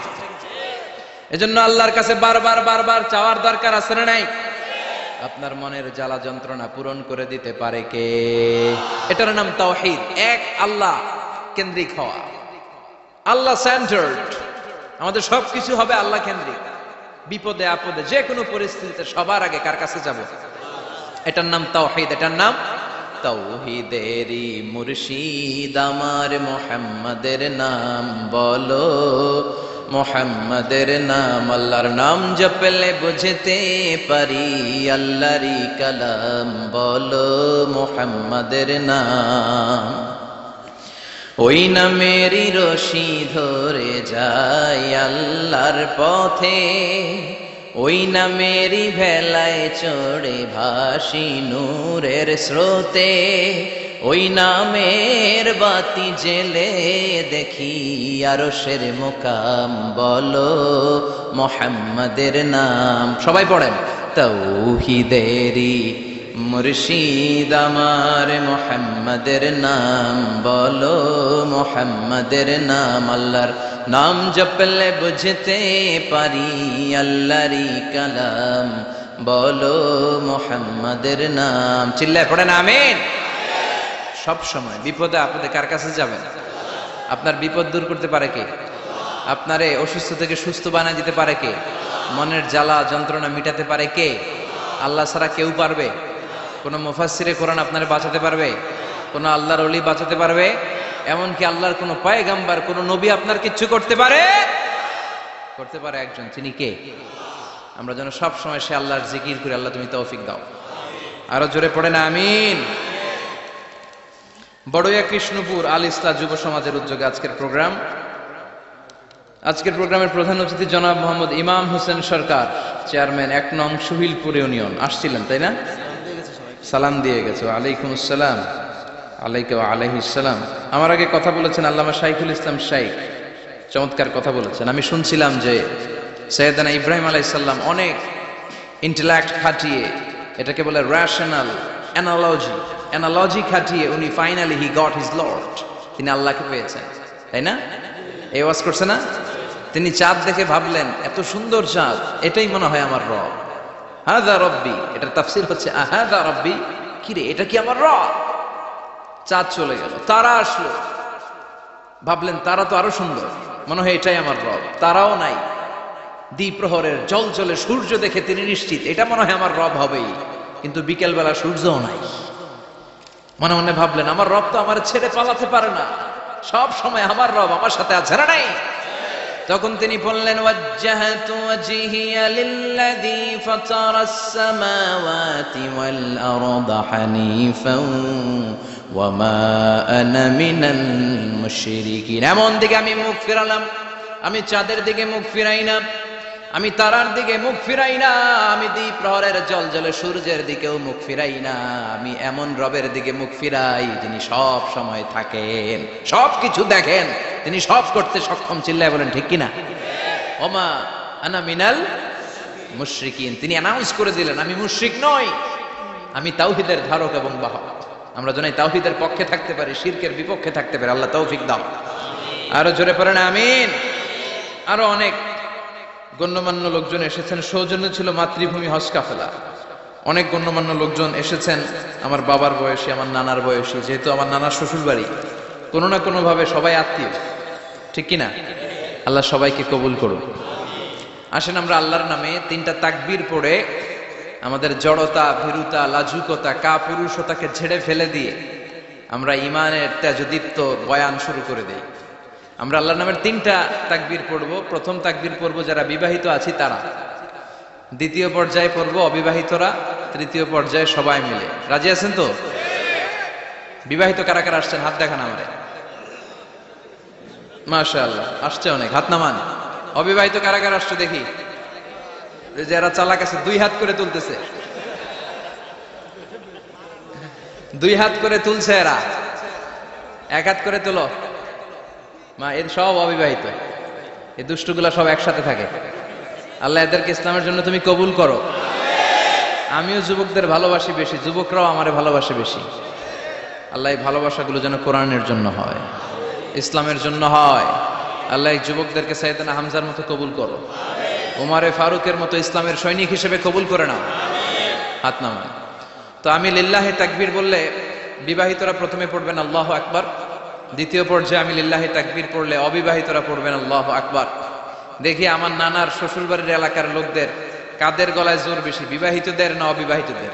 এজন্য আল্লাহর কাছে বারবার চাওয়ার দরকার আছে না নাই? আপনার মনের জ্বালা যন্ত্রণা পূরণ করে দিতে পারে কে? এটার নাম তাওহীদ। এক আল্লাহ কেন্দ্রিক হওয়া, আল্লাহ সেন্টার্ড। আমাদের সবকিছু হবে আল্লাহ কেন্দ্রিক। বিপদে আপদে যে কোনো পরিস্থিতিতে সবার আগে কার কাছে যাব? এটার নাম তাওহীদ। এটার নাম তাওহীদেরই মুর্শিদ আমার মুহাম্মাদের নাম বলো, মুহাম্মাদের নাম। আল্লাহর নাম জপলে বুঝতে পারি আল্লাহরই কালাম বলো, মুহাম্মাদের নাম। ওই নামেরই রশি ধরে যায় আল্লাহর পথে, ওই নামেরই ভেলায় চড়ে ভাসি নূরের স্রোতে, ওই নামের বাতি জেলে দেখি আরশের মুকাম বলো, মুহাম্মাদের নাম। সবাই পড়েন, তাওহীদেরই মুর্শিদ আমার মুহাম্মাদের নাম বলো, মুহাম্মাদের নাম। আল্লাহর নাম জপলে বুঝতে পারি আল্লাহরই কালাম বলো, মুহাম্মাদের নাম। চিল্লায় পড়েন আমিন। সব সময় বিপদে আপদে কার কাছে যাবেন? আপনার বিপদ দূর করতে পারে কে? আপনারে অসুস্থ থেকে সুস্থ বানায় দিতে পারে কে? মনের জ্বালা যন্ত্রণা মিটাতে পারে কে? আল্লাহ ছাড়া কেউ পারবে? কোন মুফাসসিরে কোরআন আপনারে বাঁচাতে পারবে? কোন আল্লাহর ওলি বাঁচাতে পারবে? এমনকি আল্লাহর কোন পয়গাম্বার, কোন নবী আপনার কিচ্ছু করতে পারে? করতে পারে একজন, তিনি কে? আমরা যেন সব সময় সে আল্লাহর জিকির করি। আল্লাহ তুমি তৌফিক দাও। আরো জোরে পড়েন আমিন। বড়ইয়া কৃষ্ণপুর আল ইসলাহ যুব সমাজের উদ্যোগে আজকের প্রোগ্রামের প্রধান অতিথি জনাব মোহাম্মদ ইমাম হোসেন সরকার, চেয়ারম্যান 1 নং সুহিলপুর ইউনিয়ন, আসছিলেন তাই না? সালাম দিয়ে গেছে। ওয়ালাইকুম আসসালাম। আলাইকা ওয়া আলাইহিস সালাম। আমার আগে কথা বলেছেন আল্লামা শাইখুল ইসলাম শাইখ, চমৎকার কথা বলেছেন। আমি শুনছিলাম যে সৈয়দনা ইব্রাহিম আলাইহিস সালাম অনেক ইন্টেলেক্ট খাটিয়ে, এটাকে বলে রেশনাল অ্যানালজি, অ্যানালজি খাটিয়ে উনি finally he got his Lord, তিনি আল্লাহকে পেয়েছেন, তাই না? এই ওয়াজ করছে না? তিনি চাঁদ দেখে ভাবলেন এত সুন্দর চাঁদ, এটাই মনে হয় আমার রব, হাযা রব্বি। এটার তাফসীর হচ্ছে হাযা রব্বি, কি রে এটা কি আমার রব? চাঁদ চলে গেল, তারা আসলো, ভাবলেন তারা তো আরো সুন্দর, মনে হয় এটাই আমার রব। তারাও নাই, দ্বিপ্রহরের জল জলে সূর্য দেখে তিনি নিশ্চিত এটা মনে হয় আমার রব হবেই। কিন্তু বিকেল বেলা সূর্যও নাই। মনে মনে ভাবলেন আমার রব তো আমার ছেড়ে পালাতে পারে না, সব সময় আমার রব আমার সাথে আছে না নাই? তখন তিনি বললেন ওয়াজ্জাহাতু ওয়াজহিয়া লিল্লাযী ফাতারাস সামাওয়াতি ওয়াল আরদা হানিফান ওয়া মা আনা মিনাল মুশরিকিন। এমন দিকে আমি মুখ ফিরালাম, আমি চাঁদের দিকে মুখ ফিরাই না, আমি তারার দিকে মুখ ফিরাই না, আমি দ্বিপ্রহরের জল জলে সূর্যের দিকেও মুখ ফিরাই না, আমি এমন রবের দিকে মুখ ফিরাই যিনি সব সময় থাকেন, সব কিছু দেখেন, তিনি সব করতে সক্ষম। চিল্লায় বলেন ঠিক কিনা? ওমা আনা মিনাল মুশরিকিন, তিনি অ্যানাউন্স করে দিলেন আমি মুশরিক নই, আমি তাওহীদের ধারক এবং বাহক। আমরা যেন তাওহীদের পক্ষে থাকতে পারি, শিরকের বিপক্ষে থাকতে পারি, আল্লাহ তৌফিক দাও। আরো জোরে পড়েন আমিন। আরো অনেক গণ্যমান্য লোকজন এসেছেন, সৌজন্য ছিল মাতৃভূমি হজ কাফেলা। অনেক গণ্যমান্য লোকজন এসেছেন, আমার বাবার বয়সী, আমার নানার বয়সী, যেহেতু আমার নানার শ্বশুর বাড়ি, কোনো না কোনো ভাবে সবাই আত্মীয়, ঠিক কিনা? আল্লাহ সবাইকে কবুল করুন। আসেন আমরা আল্লাহর নামে তিনটা তাকবীর পড়ে আমাদের জড়তা, ভীরুতা, লাজুকতা, কাপুরুষতাকে ঝেড়ে ফেলে দিয়ে আমরা ইমানের তেজদীপ্ত বয়ান শুরু করে দেই। আমরা আল্লাহর নামের তিনটা তাকবীর পড়বো। প্রথম তাকবীর পড়বো যারা বিবাহিত আছি তারা, দ্বিতীয় পর্যায়ে পড়বো অবিবাহিতরা, তৃতীয় পর্যায়ে সবাই মিলে। রাজি আছেন তো? বিবাহিত কারা কারা আসছেন হাত দেখান আমারে। মাশাআল্লাহ, আসছে অনেক, হাত নামান। অবিবাহিত কারা কারা আসছে দেখি, যারা চালাক আছে দুই হাত করে তুলতেছে, দুই হাত করে তুলছে এরা, এক হাত করে তুলো। মা এর সব অবিবাহিত, এই দুষ্টুগুলা সব একসাথে থাকে। আল্লাহ এদেরকে ইসলামের জন্য তুমি কবুল করো। আমিও যুবকদের ভালোবাসি বেশি, যুবকরাও আমারে ভালোবাসে বেশি। আল্লাহ এই ভালোবাসাগুলো যেন কোরআনের জন্য হয়, ইসলামের জন্য হয়। আল্লাহ এই যুবকদেরকে সাইয়েদনা হামজার মতো কবুল করো, ওমরে ফারুকের মতো ইসলামের সৈনিক হিসেবে কবুল করে নাও। হাত নামান। তো আমি লিল্লাহি তাকবীর বললে বিবাহিতরা প্রথমে পড়বেন আল্লাহু আকবার, দ্বিতীয় পর্যায়ে আমি লিল্লাহি তাকবীর পড়লে অবিবাহিতরা পড়বেন আল্লাহু আকবার। দেখি আমার নানার শ্বশুরবাড়ির এলাকার লোকদের কাদের গলায় জোর বেশি, বিবাহিতদের না অবিবাহিতদের?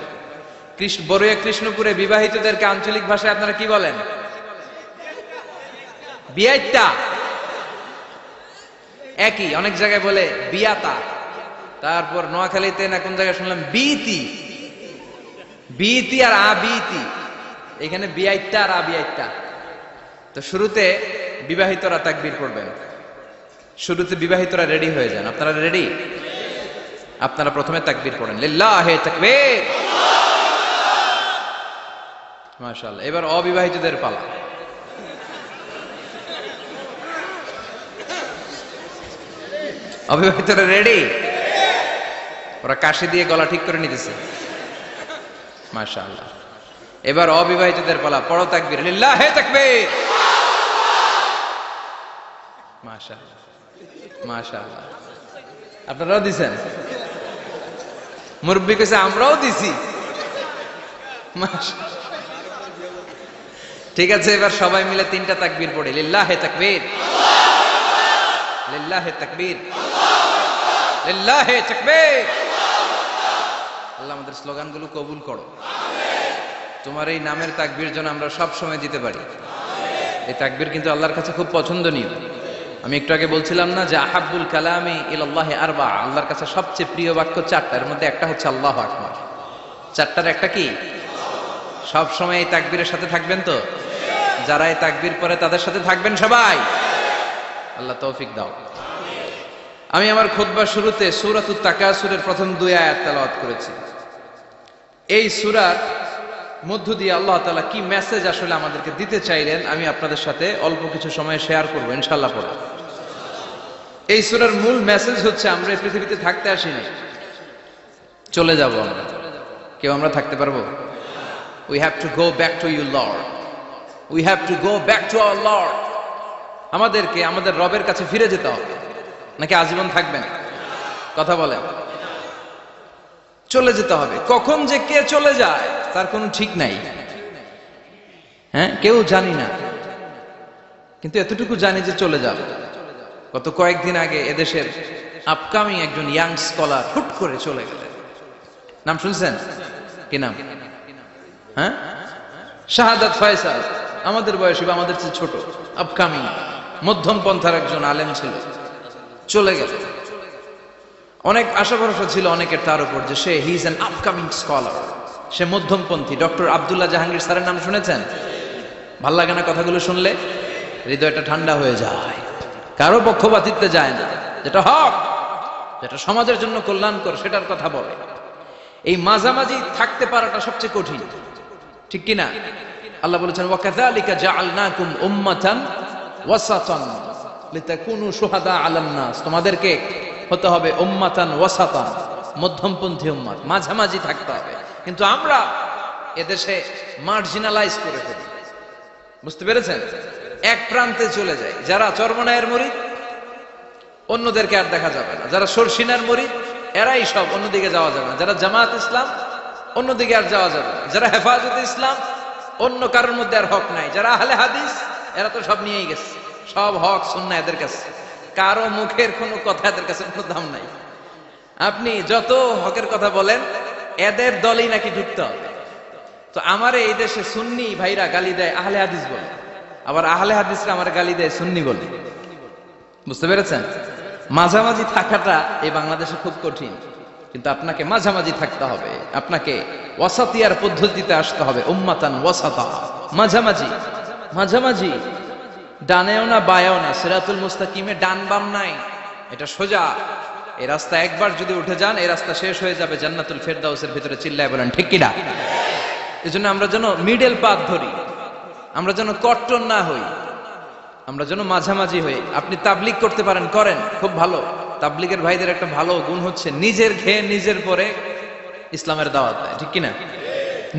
বড়ুয়া কৃষ্ণপুরে বিবাহিতদেরকে আঞ্চলিক ভাষায় আপনারা কি বলেন? বিয়াইতা। একই, অনেক জায়গায় বলে বিয়াতা। তারপর নোয়াখালীতে না কোন জায়গায় শুনলাম বিতি, বিতি আর আবিতি, এখানে বিয়াইতা আর আবিয়াইতা। তো শুরুতে বিবাহিতরা তাকবীর পড়বেন, শুরুতে বিবাহিতরা রেডি হয়ে যান। আপনারা রেডি? আপনারা প্রথমে তাকবীর পড়েন, লিল্লাহি তাকবীর। মাশাআল্লাহ। এবার অবিবাহিতদের পালা। অবিবাহিতরা রেডি? ওরা কাশি দিয়ে গলা ঠিক করে নিতেছে। মাশাআল্লাহ। এবার অবিবাহিতদের পালা, পড়ো তাকবীর, লিল্লাহি তাকবীর। মাশাআল্লাহ, মাশাআল্লাহ। আপনারাও দিছেন? মুরব্বি কইছে আমরাও দিছি। ঠিক আছে, এবার সবাই মিলে তিনটা তাকবীর পড়ি, লিল্লাহি তাকবীর, লিল্লাহি তাকবীর, লিল্লাহি তাকবীর। আল্লাহ আমাদের স্লোগানগুলো কবুল করো। তোমার এই নামের তাকবীর যেন আমরা সব সময় দিতে পারি। এই তাকবীর কিন্তু আল্লাহর কাছে খুব পছন্দনীয়। আমি একটু আগে বলছিলাম না যে আহাব্বুল কালামি ইলাল্লাহি আরবা, আল্লাহর কাছে সবচেয়ে প্রিয় বাক্য চারটা, এর মধ্যে একটা হচ্ছে আল্লাহু আকবার। চারটার একটা কি? সব সময় এই তাকবীরের সাথে থাকবেন তো? যারা এই তাকবীর পড়ে তাদের সাথে থাকবেন সবাই। আল্লাহ তৌফিক দাও। আমি আমার খুতবার শুরুতে সূরাতুত তাকাসুরের প্রথম 2 আয়াত তেলাওয়াত করেছি। এই সূরার মধ্য দিয়ে আল্লাহ তাআলা কি মেসেজ আসলে আমাদেরকে দিতে চাইলেন আমি আপনাদের সাথে অল্প কিছু সময় শেয়ার করব ইনশাআল্লাহ পড়া। এই সূরার মূল মেসেজ হচ্ছে আমরা এই পৃথিবীতে থাকতে আসিনি, চলে যাব আমরা। কেউ আমরা থাকতে পারবো? We have to go back to you, Lord. We have to go back to our Lord. আমাদেরকে আমাদের রবের কাছে ফিরে যেতে হবে, নাকি আজীবন থাকবেন? কথা বলেন। চলে যেতে হবে। কখন যে কে চলে যায় তার কোনো ঠিক নাই, হ্যাঁ, কেউ জানি না, কিন্তু এতটুকু জানি যে চলে যাবে। গত কয়েকদিন আগে এদেশের আপকামিং একজন ইয়াং স্কলার হুট করে চলে গেলেন। নাম শুনছেন? কি নাম? হ্যাঁ, শাহাদাত ফয়সাল। আমাদের বয়সী বা আমাদের চেয়ে ছোট, আপকামিং মধ্যম পন্থার একজন আলেম ছিল, চলে গেল। অনেক আশা ভরসা ছিল অনেকের তার উপর যে সে he is an upcoming scholar, সে মধ্যমপন্থী। ডক্টর আব্দুল্লাহ জাহাঙ্গীর স্যারের নাম শুনেছেন? ভাল লাগে না কথাগুলো শুনলে? হৃদয়টা ঠান্ডা হয়ে যায়। কারো পক্ষপাতিত্বে যায় না, যেটা হক, যেটা সমাজের জন্য কল্যাণকর সেটার কথা বলে। এই মাঝামাঝি থাকতে পারাটা সবচেয়ে কঠিন, ঠিক কিনা? আল্লাহ বলেছেন ওয়াকাযালিকা জাআলনাকুম উম্মাতান ওয়াসাতান লিতাকুনু শুহাদা আলান নাস। তোমাদেরকে হতে হবে উম্মাতান ওয়াসাতান, মধ্যমপন্থী উম্মত, মাঝামাঝি থাকতে হবে। কিন্তু আমরা এদেশে মার্জিনালাইজ করে ফেলি, বুঝতে পেরেছেন? এক প্রান্তে চলে যায়। যারা চরমনায়ের মুরিদ অন্যদেরকে আর দেখা যাবে না, যারা সরসিনার মুরিদ এরাই সব, অন্যদিকে যাওয়া যাবে না। যারা জামাত ইসলাম অন্যদিকে আর যাওয়া যাবে না। যারা হেফাজতে ইসলাম অন্য কারোর মধ্যে আর হক নাই। যারা আহলে হাদিস এরা তো সব নিয়েই গেছে, সব হক সুন্নাহ এদের কাছে, কারো মুখের কোনো কথা এদের কাছে কোনো দাম নাই। আপনি যত হকের কথা বলেন এদের দলই নাকি ঢুকতে হবে। তো আমার এই দেশে সুন্নি ভাইরা গালি দেয় আহলে হাদিস বলে, আবার আহলে হাদিসরা আমার গালি দেয় সুন্নি বলে, বুঝতে পেরেছেন? মাঝামাঝি থাকাটা এই বাংলাদেশে খুব কঠিন, কিন্তু আপনাকে মাঝামাঝি থাকতে হবে। আপনাকে ওয়াসাতিয়ার পদ্ধতিতে আসতে হবে, উম্মাতান ওয়াসাতা, মাঝামাঝি। মাঝামাঝি ডানেও না বায়েও না, সিরাতুল মুস্তাকিমে ডান বাম নাই, এটা সোজা। এই রাস্তা একবার যদি উঠে যান এই রাস্তা শেষ হয়ে যাবে জান্নাতুল ফেরদাউসের ভিতরে। চিল্লায় বলেন ঠিক কিনা? এজন্য আমরা যেন মিডল পাথ ধরি, আমরা যেন কট্টর না হই, আমরা যেন মাঝামাঝি হই। আপনি তাবলিগ করতে পারেন, করেন, খুব ভালো। তাবলিগের ভাইদের একটা ভালো গুণ হচ্ছে নিজের খেয়ে নিজের পরে ইসলামের দাওয়াত দেয়, ঠিক কিনা?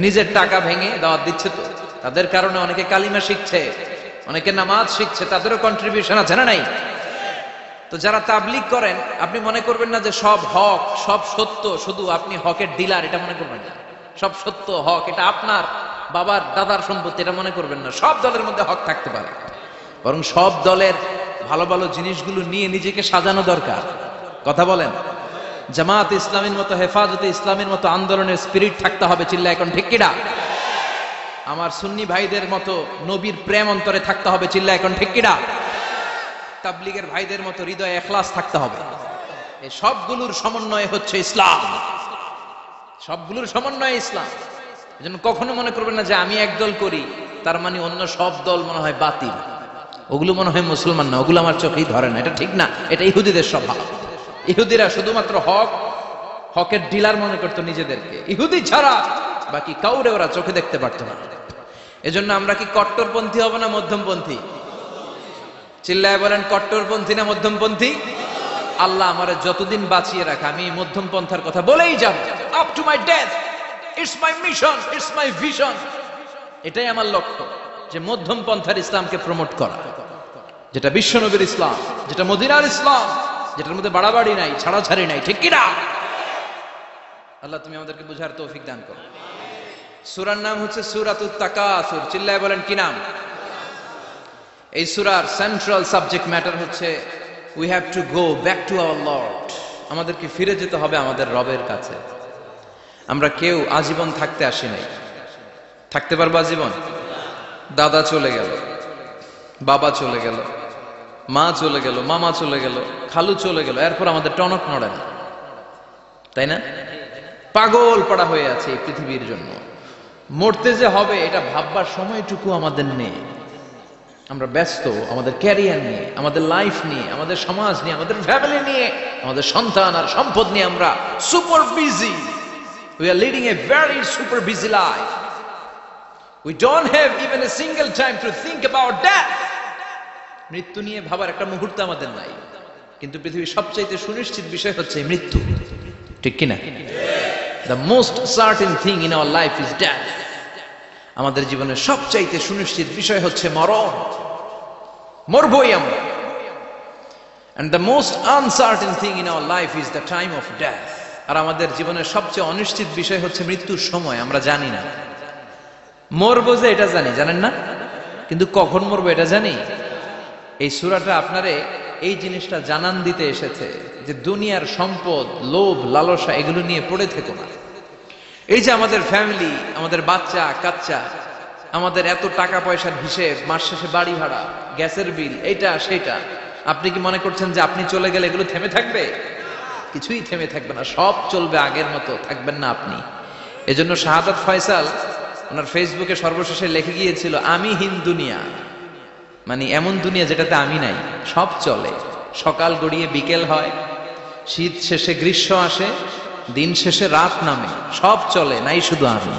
নিজের টাকা ভেঙে দাওয়াত দিচ্ছে, তো তাদের কারণে অনেকে কালিমা শিখছে, অনেকে নামাজ শিখছে, তাদেরও কন্ট্রিবিউশন আছে না নাই? তো যারা তাবলিগ করেন আপনি মনে করবেন না যে সব হক সব সত্য, শুধু আপনি হকের ডিলার এটা মনে করবেন না। সব সত্য হক এটা আপনার বাবার দাদার সম্পত্তি এটা মনে করবেন না। সব দলের মধ্যে হক থাকতে পারে, বরং সব দলের ভালো ভালো জিনিসগুলো নিয়ে নিজেকে সাজানো দরকার। কথা বলেন? জামাত ইসলামের মতো, হেফাজতে ইসলামের মতো আন্দোলনের স্পিরিট থাকতে হবে। চিল্লা এখন ঠিক কিনা? আমার সুন্নি ভাইদের মতো নবীর প্রেম অন্তরে থাকতে হবে। চিল্লা এখন ঠিক কিনা? তাবলিগের ভাইদের মতো হৃদয়ে ইখলাস থাকতে হবে। এই সবগুলোর সমন্বয় হচ্ছে ইসলাম, সবগুলোর সমন্বয় ইসলাম। এজন্য কখনো মনে করবেন না যে আমি এক দল করি তার মানে অন্য সব দল মনে হয় বাতিল, ওগুলো মনে হয় মুসলমান না, ওগুলো আমার চোখেই ধরে না। এটা ঠিক না, এটা ইহুদিদের স্বভাব। ইহুদিরা শুধুমাত্র হকের ডিলার মনে করতো নিজেদেরকে, ইহুদি ছাড়া বাকি কাউরে ওরা চোখে দেখতে পারতো না। এজন্য আমরা কি কট্টরপন্থী হব না মধ্যমপন্থী? চিল্লায় বলেন কট্টরপন্থী না মধ্যমপন্থী? আল্লাহ আমারে যতদিন বাঁচিয়ে রাখে আমি মধ্যম পন্থার কথা বলেই যাব, up to my death. It's my mission, it's my vision. এটাই আমার লক্ষ্য, যে মধ্যম পন্থার ইসলামকে প্রমোট করা, যেটা বিশ্বনবীর ইসলাম, যেটা মদিনার ইসলাম, যেটার মধ্যে বাড়াবাড়ি নাই, ছাড়াছাড়ি নাই, ঠিক কিনা? আল্লাহ তুমি আমাদেরকে বুঝার তৌফিক দান করো। সূরার নাম হচ্ছে সূরাতুত তাকাসুর। চিল্লায় বলেন কি নাম? এই সূরার সেন্ট্রাল সাবজেক্ট ম্যাটার হচ্ছে we have to go back to our Lord. আমাদেরকে ফিরে যেতে হবে আমাদের রবের কাছে। আমরা কেউ আজীবন থাকতে আসি নাই। থাকতে পারবো আজীবন? দাদা চলে গেল, বাবা চলে গেল, মা চলে গেল, মামা চলে গেল, খালু চলে গেল, এরপর আমাদের টনক নড়ে না, তাই না? পাগল পড়া হয়ে আছে এই পৃথিবীর জন্য। মরতে যে হবে এটা ভাববার সময়টুকু আমাদের নেই। আমরা ব্যস্ত আমাদের ক্যারিয়ার নিয়ে, আমাদের লাইফ নিয়ে, আমাদের সমাজ নিয়ে, আমাদের ফ্যামিলি নিয়ে, আমাদের সন্তান আর সম্পদ নিয়ে আমরা super busy. We are leading a very super busy life. We don't have even a single time to think about death. মৃত্যু নিয়ে ভাবার একটা মুহূর্ত আমাদের নাই। কিন্তু পৃথিবীর সবচাইতে সুনিশ্চিত বিষয় হচ্ছে মৃত্যু, ঠিক কিনা? The most certain thing in our life is death. আমাদের জীবনের সবচাইতে সুনিশ্চিত বিষয় হচ্ছে মরণ, মরবই আমরা। And the most uncertain thing in our life is the time of death. আর আমাদের জীবনের সবচেয়ে অনিশ্চিত বিষয় হচ্ছে মৃত্যুর সময়। আমরা জানি না মরবো, যে এটা জানি, জানেন না, কিন্তু কখন মরবো এটা জানি। এই সূরাটা আপনারে এই জিনিসটা জানান দিতে এসেছে যে দুনিয়ার সম্পদ, লোভ, লালসা এগুলো নিয়ে পড়ে থেকো না। এই যে আমাদের ফ্যামিলি, আমাদের বাচ্চা কাচ্চা, আমাদের এত টাকা পয়সার হিসেব, মাস শেষে বাড়ি ভাড়া, গ্যাসের বিল, এইটা সেটা, আপনি কি মনে করছেন যে আপনি চলে গেলে এগুলো থেমে থাকবে? কিছুই থেমে থাকবে না, সব চলবে আগের মতো, থাকবেন না আপনি। এজন্য শাহাদাত ফয়সাল ওনার ফেসবুকে সর্বশেষে লিখে গিয়েছিল, আমি হীন দুনিয়া, মানে এমন দুনিয়া যেটাতে আমি নাই, সব চলে, সকাল গড়িয়ে বিকেল হয়, শীত শেষে গ্রীষ্ম আসে, দিন শেষে রাত নামে, সব চলে, নাই শুধু আমি।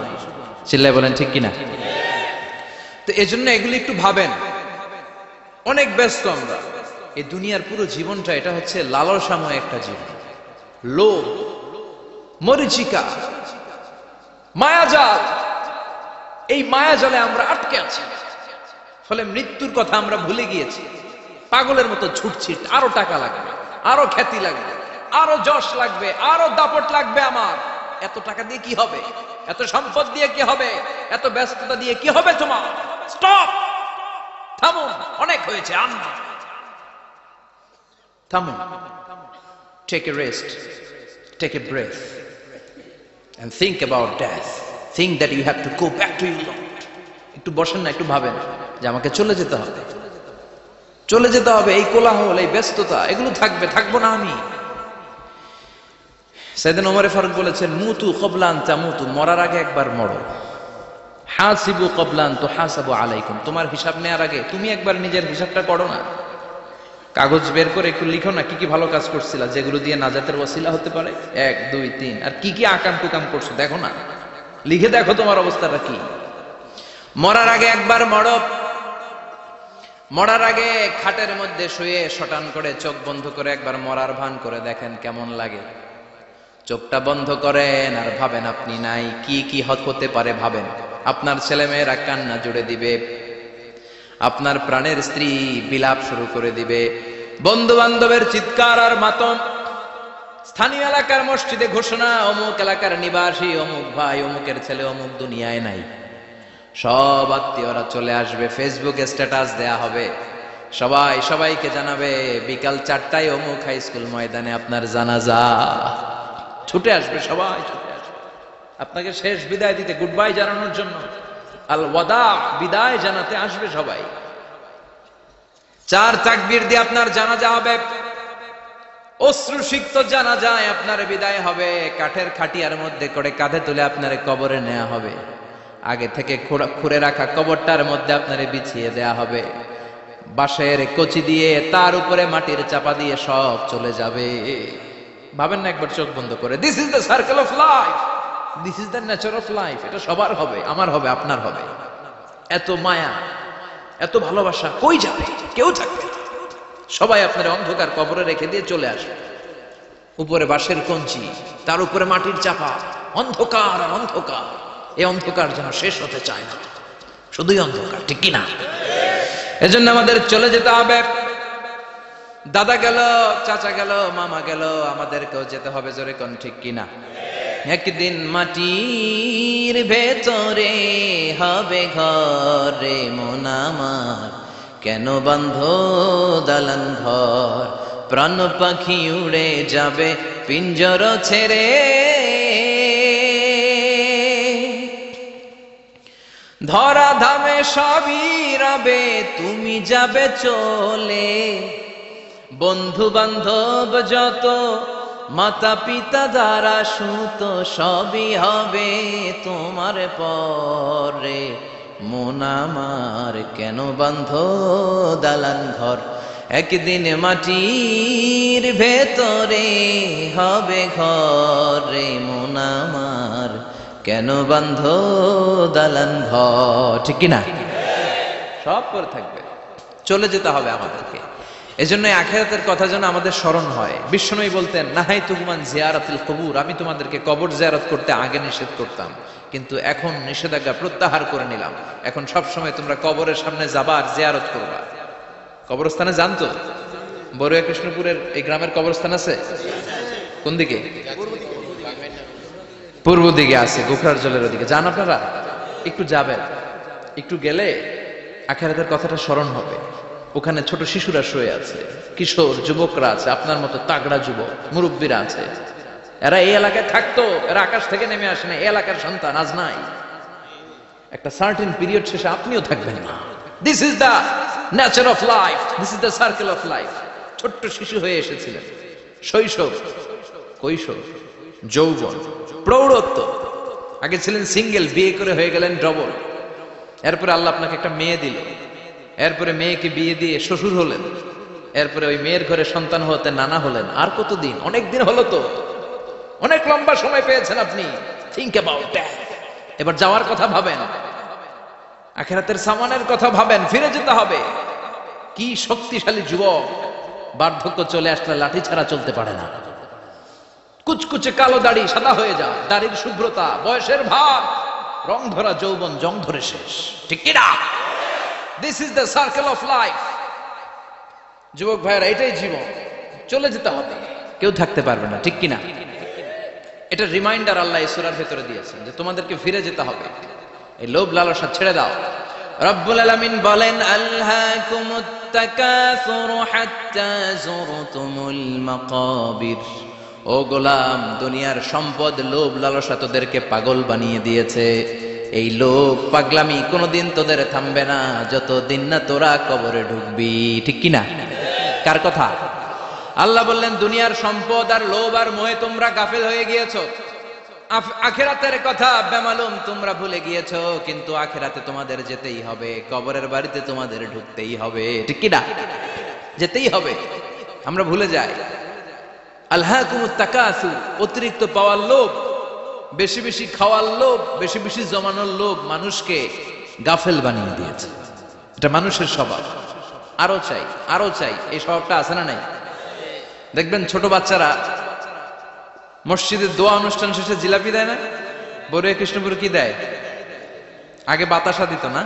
চিল্লায় বলেন ঠিক কিনা? তো এজন্য এগুলি একটু ভাবেন। অনেক ব্যস্ত আমরা, এই দুনিয়ার পুরো জীবনটা এটা হচ্ছে লালসাময় একটা জীবন, লোভ, মরিচিকা, মায়াজাল। এই মায়াজালে আমরা আটকে আছি, ফলে মৃত্যুর কথা আমরা ভুলে গিয়েছি। পাগলের মতো ছুটছি, আরো টাকা লাগবে, আরো খ্যাতি লাগবে, আরো যশ লাগবে, আরো দাপট লাগবে আমার। এত টাকা দিয়ে কি হবে? এত সম্পদ দিয়ে কি হবে? এত ব্যস্ততা দিয়ে কি হবে তোমার? স্টপ, থামুন, অনেক হয়েছে, আর না, থামুন। Take a rest, take a breath and think about death. Think that you have to go back to your Lord. একটু বসেন না, একটু ভাবেন যে আমাকে চলে যেতে হবে, চলে যেতে হবে। এই কোলাহল, এই ব্যস্ততা এগুলো থাকবে, থাকবো না আমি। সাইয়েদনা ওমর ফারুক বলেছেন, মুতু ক্বাবলা আন তামুতু, মরার আগে একবার মরো। হাসিবু ক্বাবলা আন তুহাসাবু আলাইকুম, তোমার হিসাব নেওয়ার আগে তুমি একবার নিজের হিসাবটা করো না। কাগজ বের করে একটু লিখো না কি কি ভালো কাজ করছিলা, যেগুলো দিয়ে নাজাতের ওসিলা হতে পারে, 1 2 3, আর কি কি আকাম টুকাম করছো দেখো না, লিখে দেখো তোমার অবস্থাটা কি। মরার আগে একবার মরো। মরার আগে খাটের মধ্যে শুয়ে শটান করে চোখ বন্ধ করে একবার মরার ভান করে দেখেন কেমন লাগে। চোখটা বন্ধ করেন আর ভাবেন আপনি নাই, কি কি হতে পারে ভাবেন। আপনার ছেলে মেয়েরা কান্না জুড়ে দিবে, আপনার প্রাণের স্ত্রী বিলাপ শুরু করে দিবে, বন্ধু বান্ধবের চিৎকার আর মাতম, স্থানীয় এলাকার মসজিদে ঘোষণা, অমুক এলাকার নিবাসী অমুক ভাই অমুকের ছেলে অমুক দুনিয়ায় নাই। সব আত্মীয়রা চলে আসবে, ফেসবুকে স্ট্যাটাস দেয়া হবে, সবাই সবাইকে জানাবে বিকাল 4টায় অমুক হাই স্কুল ময়দানে আপনার জানাজা। ছুটে আসবে, সবাই ছুটে আসবে আপনাকে শেষ বিদায় দিতে, গুড বাই জানানোর জন্য, আল ওয়াদা, বিদায় জানাতে আসবে সবাই। 4 তাকবীর দিয়ে আপনার জানাজা হবে, অশ্রুসিক্ত জানাজায় আপনার বিদায় হবে। কাঠের খাটিয়ার মধ্যে করে কাঁধে তুলে আপনার কবরে নেওয়া হবে, আগে থেকে খুঁড়ে রাখা কবরটার মধ্যে আপনারে বিছিয়ে দেয়া হবে, বাঁশের কচি দিয়ে তার উপরে মাটির চাপা দিয়ে সব চলে যাবে। ভাবেন না একবার চোখ বন্ধ করে, this is the circle of life, this is the nature of life. এটা সবার হবে, আমার হবে, আপনার হবে। এত মায়া, এত ভালোবাসা কই যাবে? কেউ থাকবে না, সবাই আপনার অন্ধকার কবরে রেখে দিয়ে চলে আসবে। উপরে বাঁশের কঞ্চি, তার উপরে মাটির চাপা, অন্ধকার আর অন্ধকার। এই অন্ধকার যেন শেষ হতে চায় না, শুধুই অন্ধকার, ঠিক কিনা? এজন্য আমাদের চলে যেতে হবে। দাদা গেল, চাচা গেল, মামা গেল, আমাদেরকেও যেতে হবে, জোরে কোন ঠিক কিনা? একদিন মাটির ভেতরে হবে ঘর রে মন আমার, কেন বাঁধ দালান ঘর, প্রাণ পাখি উড়ে যাবে পিঞ্জর ছেড়ে, ধরা ধামে সবই রবে তুমি যাবে চলে, বন্ধু বান্ধব যত মাতা পিতা দ্বারা সুত সবই হবে তোমার পরে, মন আমার কেন বাঁধ দালান ঘর, একদিন মাটির ভেতরে হবে ঘর রে মন আমার, কেন বাঁধ দালান ঘর, ঠিক কিনা? সব করে থাকবে, চলে যেতে হবে আমাদেরকে। এজন্য আখিরাতের কথা যেন আমাদের স্মরণ হয়। বিশ্বনবী বলতেন, নাহাইতুকুমান জিয়ারাতুল কবুর, আমি তোমাদেরকে কবর জিয়ারত করতে আগে নিষেধ করতাম, কিন্তু এখন নিষেধাজ্ঞা প্রত্যাহার করে নিলাম। এখন সব সময় তোমরা কবরের সামনে যাবা আর জিয়ারত করবা। কবরস্থানে জানতো বড়ুয়া কৃষ্ণপুরের এই গ্রামের কবরস্থান আছে কোন দিকে? পূর্ব দিকে আছে, গোখরার জলের ওদিকে। যান আপনারা, একটু যাবেন, একটু গেলে আখিরাতের কথাটা স্মরণ হবে। ওখানে ছোট শিশুরা শুয়ে আছে, কিশোর যুবকরা আছে, আপনার মতো তাগড়া যুবক, মুরব্বীরা আছে। এরা এই এলাকায় থাকতো, এরা আকাশ থেকে নেমে আসে না, এই এলাকার সন্তান আজ নাই। একটা সার্টেন পিরিয়ড শেষে আপনিও থাকবেন না। This is the nature of life, this is the circle of life. ছোট্ট শিশু হয়ে এসেছিলেন, শৈশব, কৈশোর, যৌবন, প্রৌঢ়ত্ব। আগে ছিলেন সিঙ্গেল, বিয়ে করে হয়ে গেলেন ডবল। এরপরে আল্লাহ আপনাকে একটা মেয়ে দিল, এরপরে মেয়েকে বিয়ে দিয়ে শ্বশুর হলেন, এরপরে ওই মেয়ের ঘরে সন্তান হতে নানা হলেন। আর কতদিন? অনেক দিন হলো তো, অনেক লম্বা সময় পেয়েছেন আপনি। Think about that. এবার যাওয়ার কথা ভাবেন, আখিরাতের সামানের কথা ভাবেন, ফিরে যেতে হবে। কি শক্তিশালী যুবক, বার্ধক্য চলে আসলে লাঠি ছাড়া চলতে পারে না। কুচকুচে কালো দাড়ি সাদা হয়ে যায়, দাড়ির শুভ্রতা, বয়সের ভাব, রং ধরা যৌবন জং ধরে শেষ। ঠিক কি না? This is the circle of life. যুবক ভাইরা, এটাই জীবন, চলে যেতে হবে, কেউ থাকতে পারবে না। ঠিক কিনা? এটা রিমাইন্ডার আল্লাহ এই সূরার ভেতরে দিয়েছেন যে তোমাদেরকে ফিরে যেতে হবে, এই লোভ লালসা ছেড়ে দাও। রব্বুল আলামিন বলেন, আলহাকুমুত তাকাসুরু হাত্তা যুরতুমুল মাকাবির। ও গোলাম, দুনিয়ার সম্পদ, লোভ লালসা তোদেরকে পাগল বানিয়ে দিয়েছে। এই লোভ পাগলামি কোনোদিন তোদের থামবে না যতদিন না তোরা কবরে ঢুকবি। ঠিক কিনা? কার কথা? আল্লাহ বললেন, দুনিয়ার সম্পদ আর লোভ আর মোহে তোমরা গাফেল হয়ে গিয়েছো। আখিরাতের কথা বেমালুম তোমরা ভুলে গিয়েছো। কিন্তু আখিরাতে তোমাদের যেতেই হবে, কবরের বাড়িতে তোমাদের ঢুকতেই হবে। ঠিক কিনা? যেতেই হবে। আমরা ভুলে যাই। আলহাকুমুত তাকাসুর, অতিরিক্ত পাওয়ার লোভ, বেশি বেশি খাওয়ার লোভ, বেশি বেশি জমানোর লোভ মানুষকে গাফেল বানিয়ে দিয়েছে। এটা মানুষের স্বভাব। আরো চাই, আরো চাই, এই স্বভাবটা আছে না নাই? দেখবেন ছোট বাচ্চারা মসজিদের দোয়া অনুষ্ঠান শেষে জিলাপি দেয় না? বড়ুয়া কৃষ্ণপুর কি দেয়? আগে বাতাসা দিত না,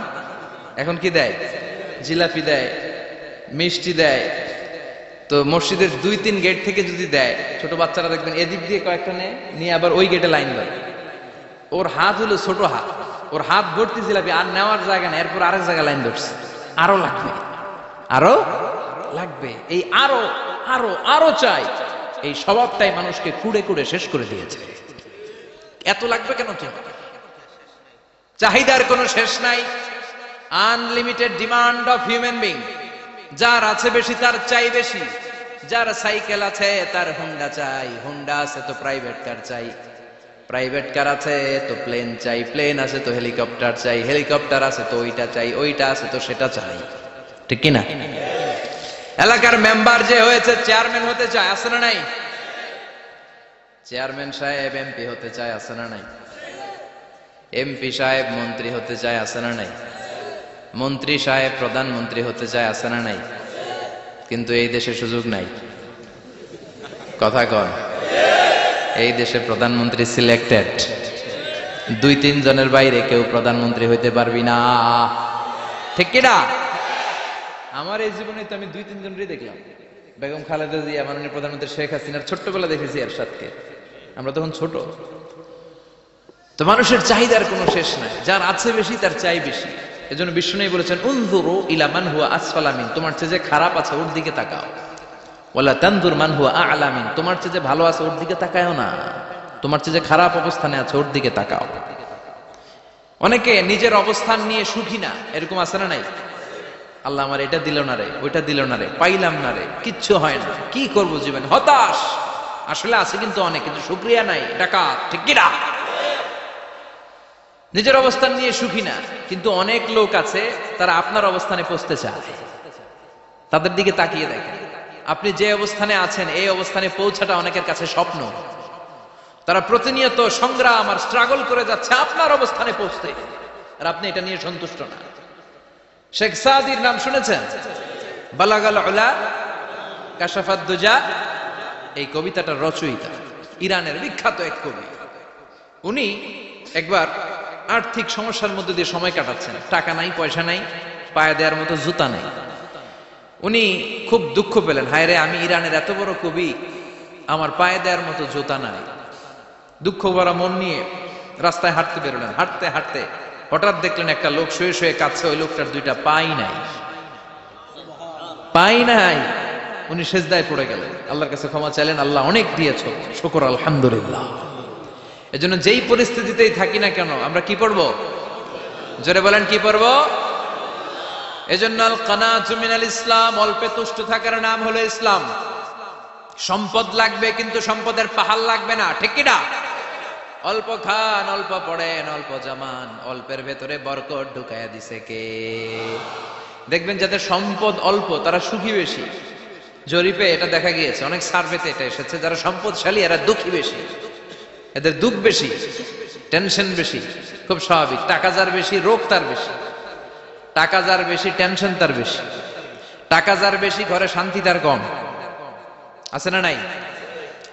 এখন কি দেয়? জিলাপি দেয়, মিষ্টি দেয়। তো মসজিদের 2-3 গেট থেকে যদি দেয়, ছোট বাচ্চারা দেখবেন এদিক দিয়ে কয়েকটা নিয়ে আবার ওই গেটে লাইন ধরে। ওর হাত হলো ছোট হাত, ওর হাত ভর্তি জিলাপি, আর নেওয়ার জায়গা নেই, এরপর আরেক জায়গায় লাইন ধরছে। আরো লাগবে, আরো লাগবে, এই আরো আরো আরো চাই। এই স্বভাবটাই মানুষকে কুড়ে কুড়ে শেষ করে দিয়েছে। এত লাগবে কেন? চাহিদার কোনো শেষ নাই। Unlimited demand of human being. যার আছে বেশি তার চাই বেশি। যার সাইকেল আছে তার হুন্ডা চাই, হুন্ডা আছে তো প্রাইভেট কার চাই, প্রাইভেট কার আছে তো প্লেন চাই, প্লেন আছে তো হেলিকপ্টার চাই, হেলিকপ্টার আছে তো ওইটা চাই, ওইটা আছে তো সেটা চাই। ঠিক কিনা? এলাকার মেম্বার যে হয়েছে চেয়ারম্যান হতে চায়, আছে না নাই? চেয়ারম্যান সাহেব এমপি হতে চায়, আছে না নাই? এমপি সাহেব মন্ত্রী হতে চায়, আছে না নাই? মন্ত্রী সাহেব প্রধানমন্ত্রী হতে চায়, আছে না নাই? কিন্তু এই দেশে সুযোগ নাই। কথা কন। এই দেশে প্রধানমন্ত্রী সিলেক্টেড। 2-3 জনের বাইরে কেউ প্রধানমন্ত্রী হইতে পারবি না। ঠিক কিনা? আমার এই জীবনে তো আমি 2-3 জনেরই দেখলাম। বেগম খালেদা জিয়া, মাননীয় প্রধানমন্ত্রী শেখ হাসিনার ছোট্টবেলা দেখেছি এরশাদকে, আমরা তখন ছোট। তো মানুষের চাহিদার কোনো শেষ নাই। যার আছে বেশি তার চাই বেশি। এজন্য বিষ্ণু বলেছেন, উনজুরু ইলা মান হুয়া আসফালা মিন, তোমার চেয়ে যে খারাপ আছে ওর দিকে তাকাও। ওয়ালা তানজুর মান হুয়া আ'লা মিন, তোমার চেয়ে যে ভালো আছে ওর দিকে তাকায়ও না, তোমার চেয়ে যে খারাপ অবস্থানে আছে ওর দিকে তাকাও। অনেকে নিজের অবস্থান নিয়ে সুখী না, এরকম আছে না নাই? আল্লাহ আমার এটা দিল না রে, ওইটা দিল না রে, পাইলাম না রে, কিচ্ছু হয় না, কি করব জীবনে, হতাশ। আসলে আছে কিন্তু অনেক, কিন্তু শুকরিয়া নাই, ডাকাত। ঠিক কিনা? নিজের অবস্থান নিয়ে সুখী না, কিন্তু অনেক লোক আছে তারা আপনার অবস্থানে পৌঁছতে চায়। তাদের দিকে তাকিয়ে দেখেন, আপনি যে অবস্থানে আছেন এই অবস্থানে পৌঁছাটা অনেকের কাছে স্বপ্ন। তারা প্রতিনিয়ত সংগ্রাম আর স্ট্রাগল করে যাচ্ছে আপনার অবস্থানে পৌঁছতে, আর আপনি এটা নিয়ে সন্তুষ্ট না। শেখ সাদির নাম শুনেছেন? বালাগাল উলা কাশাফাত দুজা, এই কবিতাটার রচয়িতা ইরানের বিখ্যাত এক কবি। উনি একবার আর্থিক সমস্যার মধ্যে দিয়ে সময় কাটাচ্ছেন, টাকা নাই, পয়সা নাই, পায়ে দেওয়ার মতো জুতা নেই। উনি খুব দুঃখ পেলেন, হায় রে, আমি ইরানের এত বড় কবি, আমার পায়ে দেওয়ার মতো জুতা নাই। দুঃখ ভরা মন নিয়ে রাস্তায় হাঁটতে বেরোলেন। হাঁটতে হাঁটতে হঠাৎ দেখলেন একটা লোক শুয়ে শুয়ে কাঁদছে, ওই লোকটার দুইটা পাই নাই, পাই নাই। উনি সেজদায় পড়ে গেলেন, আল্লাহর কাছে ক্ষমা চাইলেন, আল্লাহ অনেক দিয়েছো, শুকর আলহামদুলিল্লাহ। এজন্য যেই পরিস্থিতিতেই থাকি না কেন আমরা কি পড়বো? জোরে বলেন, কি পড়বো? এজন্য আল কানাতু মিনাল ইসলাম, অল্পে তুষ্ট থাকার নাম হলো ইসলাম। সম্পদ লাগবে কিন্তু সম্পদের পাহাড় লাগবে না, ঠিক কি না? অল্প খান, অল্প পড়েন, অল্প জামান, অল্পের ভেতরে বরকত ঢুকাইয়া দিছে কে? দেখবেন যাদের সম্পদ অল্প তারা সুখী বেশি। জরিপে এটা দেখা গিয়েছে, অনেক সার্ভেতে এটা এসেছে, যারা সম্পদশালী এরা দুঃখী বেশি, এদের দুঃখ বেশি, টেনশন বেশি। খুব স্বাভাবিক, টাকা যার বেশি রোগ তার বেশি, টাকা যার বেশি টেনশন তার বেশি, টাকা যার বেশি ঘরে শান্তি তার কম। আছে না নাই?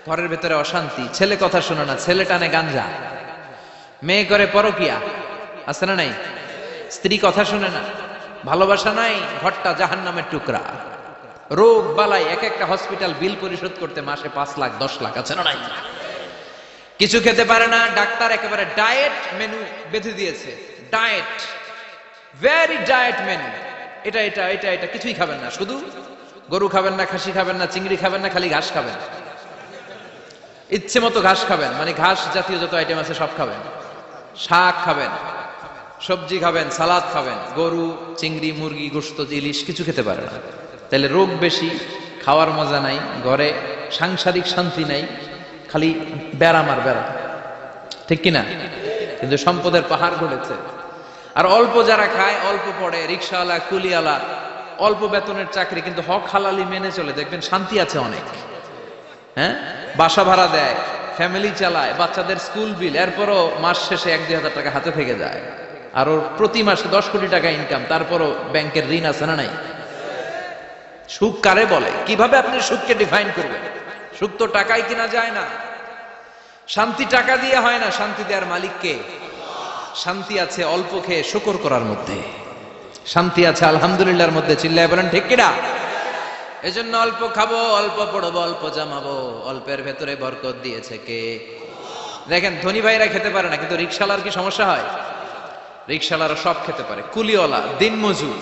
ঘরের ভেতরে অশান্তি, ছেলে কথা শোনে না, ছেলে টানে গাঞ্জা, মেয়ে করে পরকিয়া। আছে না নাই? স্ত্রী কথা শুনে না, ভালোবাসা নাই, ঘরটা জাহান্নামের টুকরা। রোগ বালাই, এক একটা হসপিটাল বিল পরিশোধ করতে মাসে 5 লাখ 10 লাখ। আছে না নাই? কিছু খেতে পারে না, ডাক্তার একেবারে ডায়েট মেনু বেঁধে দিয়েছে। ডায়েট, ভেরি ডায়েট মেনু, এটা এটা এটা এটা কিছুই খাবেন না, শুধু গরু খাবেন না, খাসি খাবেন না, চিংড়ি খাবেন না, খালি ঘাস খাবেন। ইচ্ছে মতো ঘাস খাবেন, মানে ঘাস জাতীয় যত আইটেম আছে সব খাবেন। শাক খাবেন, সবজি খাবেন, সালাদ খাবেন। গরু, চিংড়ি, মুরগি, গোশত, ইলিশ কিছু খেতে পারে না। তাহলে রোগ বেশি, খাওয়ার মজা নাই, ঘরে সাংসারিক শান্তি নাই, খালি ব্যারাম আর ব্যারাম, ঠিক কিনা? কিন্তু সম্পদের পাহাড় গড়েছে। আর অল্প যারা খায়, অল্প পড়ে, রিক্সাওয়ালা, কুলিওয়ালা, অল্প বেতনের চাকরি, কিন্তু হক হালালি মেনে চলে, দেখবেন শান্তি আছে অনেক। হ্যাঁ, বাসা ভাড়া দেয়, ফ্যামিলি চালায়, বাচ্চাদের স্কুল বিল, এরপরও মাস শেষে 1-2 হাজার টাকা হাতে থেকে যায়। আর ওর প্রতি মাসে 10 কোটি টাকা ইনকাম, তারপরও ব্যাংকের ঋণ আছে না নাই? সুখ কারে বলে? কিভাবে আপনি সুখকে ডিফাইন করবেন? সুখ তো টাকায় কিনা যায় না, শান্তি টাকা দিয়ে হয় না, শান্তি দেওয়ার মালিক কে? শান্তি আছে অল্প খেয়ে শুকর করার মধ্যে, শান্তি আছে আলহামদুলিল্লাহর মধ্যে। চিল্লায় বলেন ঠিক কিনা? এজন্য অল্প খাবো, অল্প পড়বো, অল্প জামাবো, অল্পের ভেতরে বরকত দিয়েছে কে? দেখেন, ধনী ভাইরা খেতে পারে না, কিন্তু রিকশালার কি সমস্যা হয়? রিকশালারা সব খেতে পারে। কুলিওয়ালা, দিনমজুর,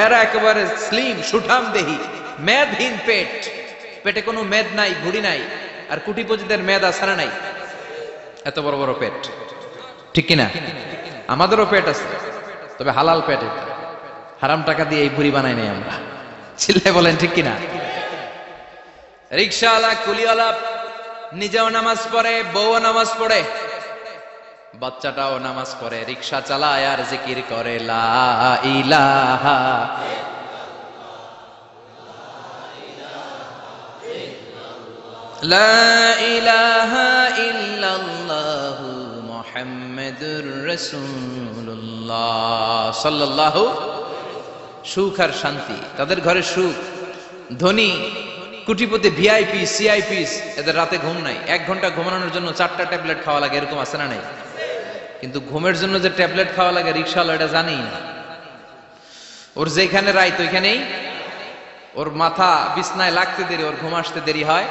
এরা একেবারে স্লিম সুঠাম দেহি, মেদহীন পেট, পেটে কোনো মেদ নাই, ভুড়ি নাই। আর কুটিপতিদের মেদ আছে না নাই? এত বড় বড় পেট, ঠিক কিনা? আমাদেরও পেট আছে, তবে হালাল পেট, এটা হারাম টাকা দিয়ে এই ভুড়ি বানাই নাই আমরা। চিল্লায় বলেন ঠিক কিনা? রিকশাওয়ালা, কুলিওয়ালা নিজেও নামাজ পড়ে, বউও নামাজ পড়ে, বাচ্চাটাও নামাজ পড়ে, রিকশা চালায় আর জিকির করে লা ইলাহা। লা ইলাহা ইল্লাল্লাহু মুহাম্মাদুর রাসূলুল্লাহ সাল্লাল্লাহু। সুখ আর শান্তি, তাদের ঘরে সুখ। ধনী, কোটিপতি, ভিআইপি, সিআইপি, এদের রাতে ঘুম নাই। 1 ঘন্টা ঘুমানোর জন্য 4টা ট্যাবলেট খাওয়া লাগে, এরকম আছে না নাই? কিন্তু ঘুমের জন্য যে ট্যাবলেট খাওয়া লাগে রিকশাওয়ালা এটা জানি না। ওর যেখানে রাইত ওইখানেই ওর মাথা বিছনায় লাগতে দেরি, ওর ঘুম আসতে দেরি হয়।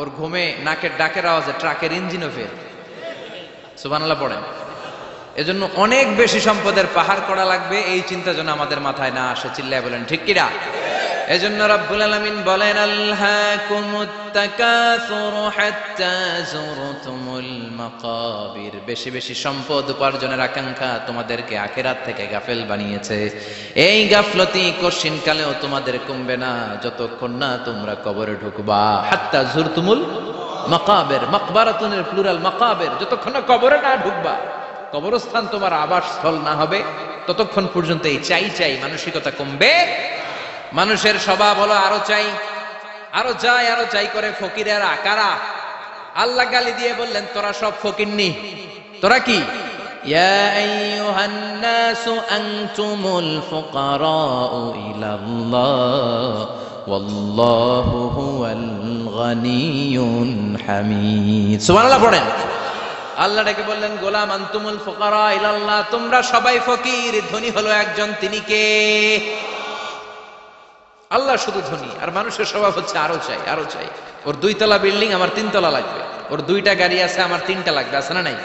ওর ঘুমে নাকের ডাকের আওয়াজে ট্রাকের ইঞ্জিনও ফেল। সুবহানাল্লাহ পড়েন। এজন্য অনেক বেশি সম্পদের পাহাড় করা লাগবে, এই চিন্তা যেন আমাদের মাথায় না আসে। চিল্লায় বলেন ঠিক কিনা? এজন্য রাব্বুল আলামিন বলেন আলহাকুমুত তাকাসুর হাত্তা যুরতুমুল মাকাবির। বেশি বেশি সম্পদ উপার্জনের আকাঙ্ক্ষা তোমাদেরকে আখিরাত থেকে গাফেল বানিয়েছে। এই গাফলতি কঠিন কালেও তোমাদের কমবে না যতক্ষণ না তোমরা কবরে ঢুকবা। হাত্তা যুরতুমুল মাকাবির, মাকবারাতুনের প্লুরাল মাকাবির, যতক্ষণ না কবরে না ঢুকবা, কবরস্থান তোমার আবাসস্থল না হবে, ততক্ষণ পর্যন্ত এই চাই চাই মানসিকতা কমবে। মানুষের স্বভাব হলো আরো চাই, আরো চাই, আরো চাই করে। ফকিরেরা কারা? আল্লাহ গালি দিয়ে বললেন তোরা সব ফকিরনি। তোরা কি? ইয়া আইয়ুহান নাসু আনতুমুল ফুকারাউ ইলাল্লাহ ওয়াল্লাহু হুয়াল গানিয়ুল হামিদ। সুবহানাল্লাহ পড়েন। আল্লাহ ডেকে বললেন, গোলাম আনতুমুল ফুকারা ইলাল্লাহ, তোমরা সবাই ফকির, ধনী হলো একজন, তিনি কে? আল্লাহ শুধু ধনী, আর মানুষের স্বভাব হচ্ছে আরো চাই আরো চাই। ওর 2 তলা বিল্ডিং, আমার 3 তলা লাগবে। ওর 2টা গাড়ি আছে, আমার 3টা লাগবে। আছে না নাই?